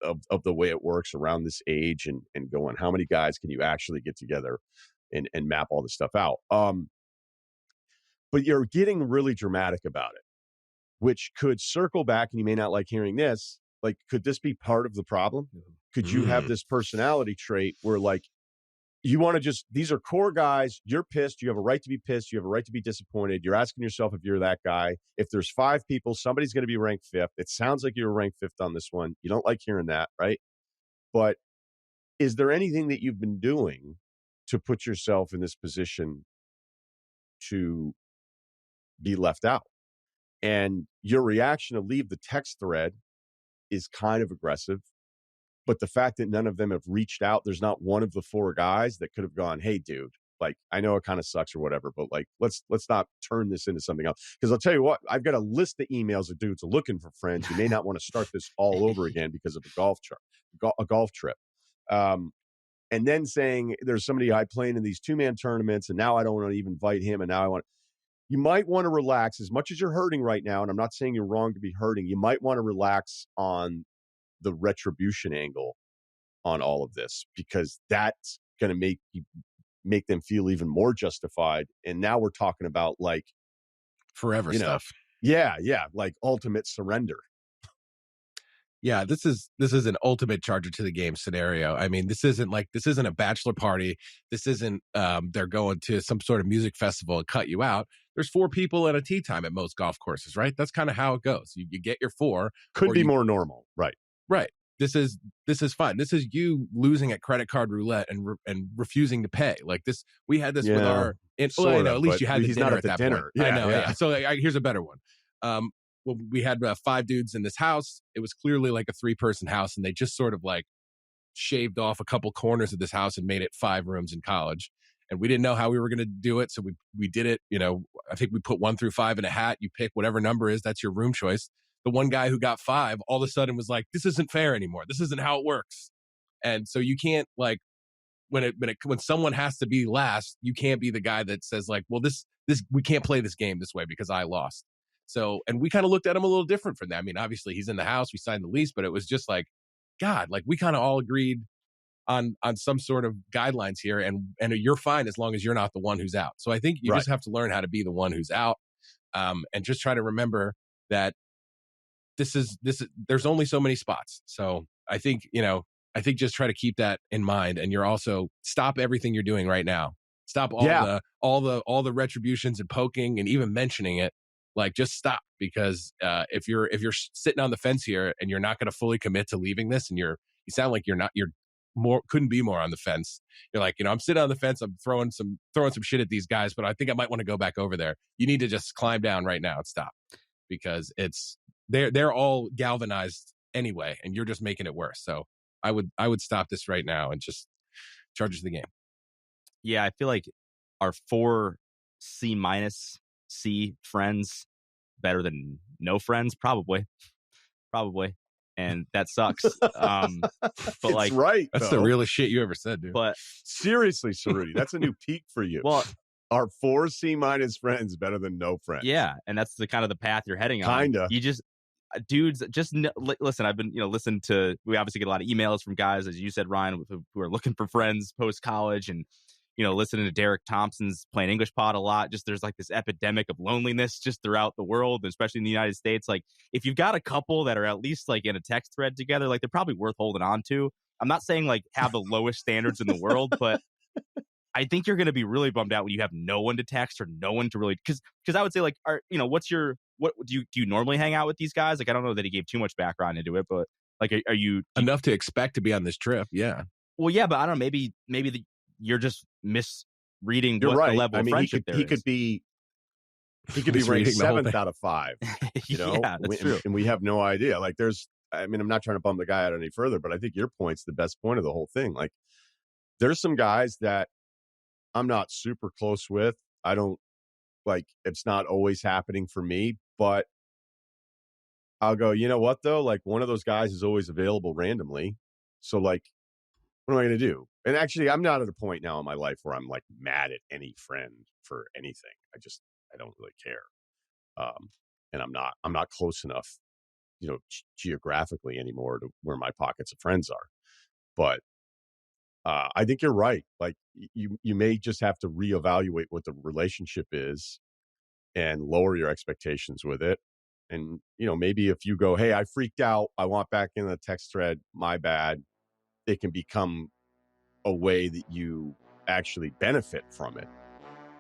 of the way it works around this age and going, how many guys can you actually get together and map all this stuff out? But you're getting really dramatic about it, which could circle back, and you may not like hearing this. Like, could this be part of the problem? Could you have this personality trait where like you want to these are core guys, you're pissed, you have a right to be pissed, you have a right to be disappointed. You're asking yourself if you're that guy. If there's 5 people, somebody's going to be ranked 5th. It sounds like you were ranked 5th on this one. You don't like hearing that, right? But is there anything that you've been doing to put yourself in this position to be left out? And your reaction to leave the text thread is kind of aggressive. But the fact that none of them have reached out, there's not one of the 4 guys that could have gone, hey, dude, like, I know it kind of sucks or whatever, but like, let's not turn this into something else. Because I'll tell you what, I've got a list of emails of dudes looking for friends. You may not want to start this all over again because of a golf trip. And then saying there's somebody I playing in these 2-man tournaments, and now I don't want to even invite him. And now you might want to relax as much as you're hurting right now. And I'm not saying you're wrong to be hurting. You might want to relax on the retribution angle on all of this, because that's going to make them feel even more justified. And now we're talking about like forever stuff. Yeah. Like ultimate surrender. Yeah, this is an ultimate charger to the game scenario. I mean, this isn't a bachelor party. This isn't they're going to some sort of music festival and cut you out. There's 4 people at a tee time at most golf courses, right? That's kind of how it goes. You get your 4. Could be more normal, right? Right. This is fun. This is you losing at credit card roulette and refusing to pay. Like this, we had this with our. At least you had the dinner at that point. Yeah, I know. Yeah. So here's a better one. Well, we had 5 dudes in this house. It was clearly like a 3-person house, and they just sort of like shaved off a couple corners of this house and made it 5 rooms in college. And we didn't know how we were going to do it, so we did it. You know, I think we put 1 through 5 in a hat. You pick whatever number is, that's your room choice. The one guy who got 5 all of a sudden was like, "This isn't fair anymore. This isn't how it works." And so you can't like when someone has to be last, you can't be the guy that says like, "Well, this we can't play this game this way because I lost." So, and we kind of looked at him a little different from that. I mean, obviously he's in the house, we signed the lease, but it was just like, God, like we kind of all agreed on some sort of guidelines here, and you're fine as long as you're not the one who's out. So I think you just have to learn how to be the one who's out, and just try to remember that this is there's only so many spots. So I think just try to keep that in mind, and you're also stop everything you're doing right now. Stop all the retributions and poking and even mentioning it. Like, just stop, because if you're sitting on the fence here and you're not going to fully commit to leaving this, and you sound like you're couldn't be more on the fence. You're like, I'm sitting on the fence. I'm throwing some shit at these guys, but I think I might want to go back over there. You need to just climb down right now and stop, because they're all galvanized anyway, and you're just making it worse. So I would stop this right now and just charge to the game. Yeah, I feel like our 4 C- friends better than no friends, probably, and that sucks. But it's right, that's the realest shit you ever said, dude. But seriously, Cerruti, that's a new peak for you. Well, our 4 C- friends better than no friends. Yeah, and that's the kind of the path you're heading on. Kinda. You just dudes, just listen. I've been listened to. We obviously get a lot of emails from guys, as you said, Ryan, who are looking for friends post college, and listening to Derek Thompson's Plain English pod a lot. Just there's like this epidemic of loneliness just throughout the world, especially in the United States. Like if you've got a couple that are at least like in a text thread together, like they're probably worth holding on to. I'm not saying like have the lowest standards in the world, but I think you're going to be really bummed out when you have no one to text or no one to really, because I would say like, what do you normally hang out with these guys? Like, I don't know that he gave too much background into it, but like, are you enough to expect to be on this trip? Yeah. Well, yeah, but I don't know. Maybe you're just misreading what the level of friendship there is. He could be ranked 7th out of 5. Yeah, that's true. And we have no idea. Like I'm not trying to bum the guy out any further, but I think your point's the best point of the whole thing. Like there's some guys that I'm not super close with. I don't like, it's not always happening for me, but I'll go, you know what though? Like one of those guys is always available randomly. So like, what am I going to do? And actually, I'm not at a point now in my life where I'm like mad at any friend for anything. I don't really care. And I'm not close enough, geographically anymore to where my pockets of friends are. But I think you're right. Like you may just have to reevaluate what the relationship is and lower your expectations with it. And, maybe if you go, hey, I freaked out, I want back in the text thread, my bad, it can become a way that you actually benefit from it.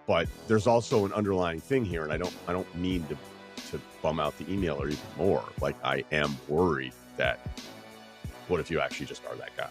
But there's also an underlying thing here, and I don't mean to bum out the emailer even more. Like I am worried that what if you actually just are that guy?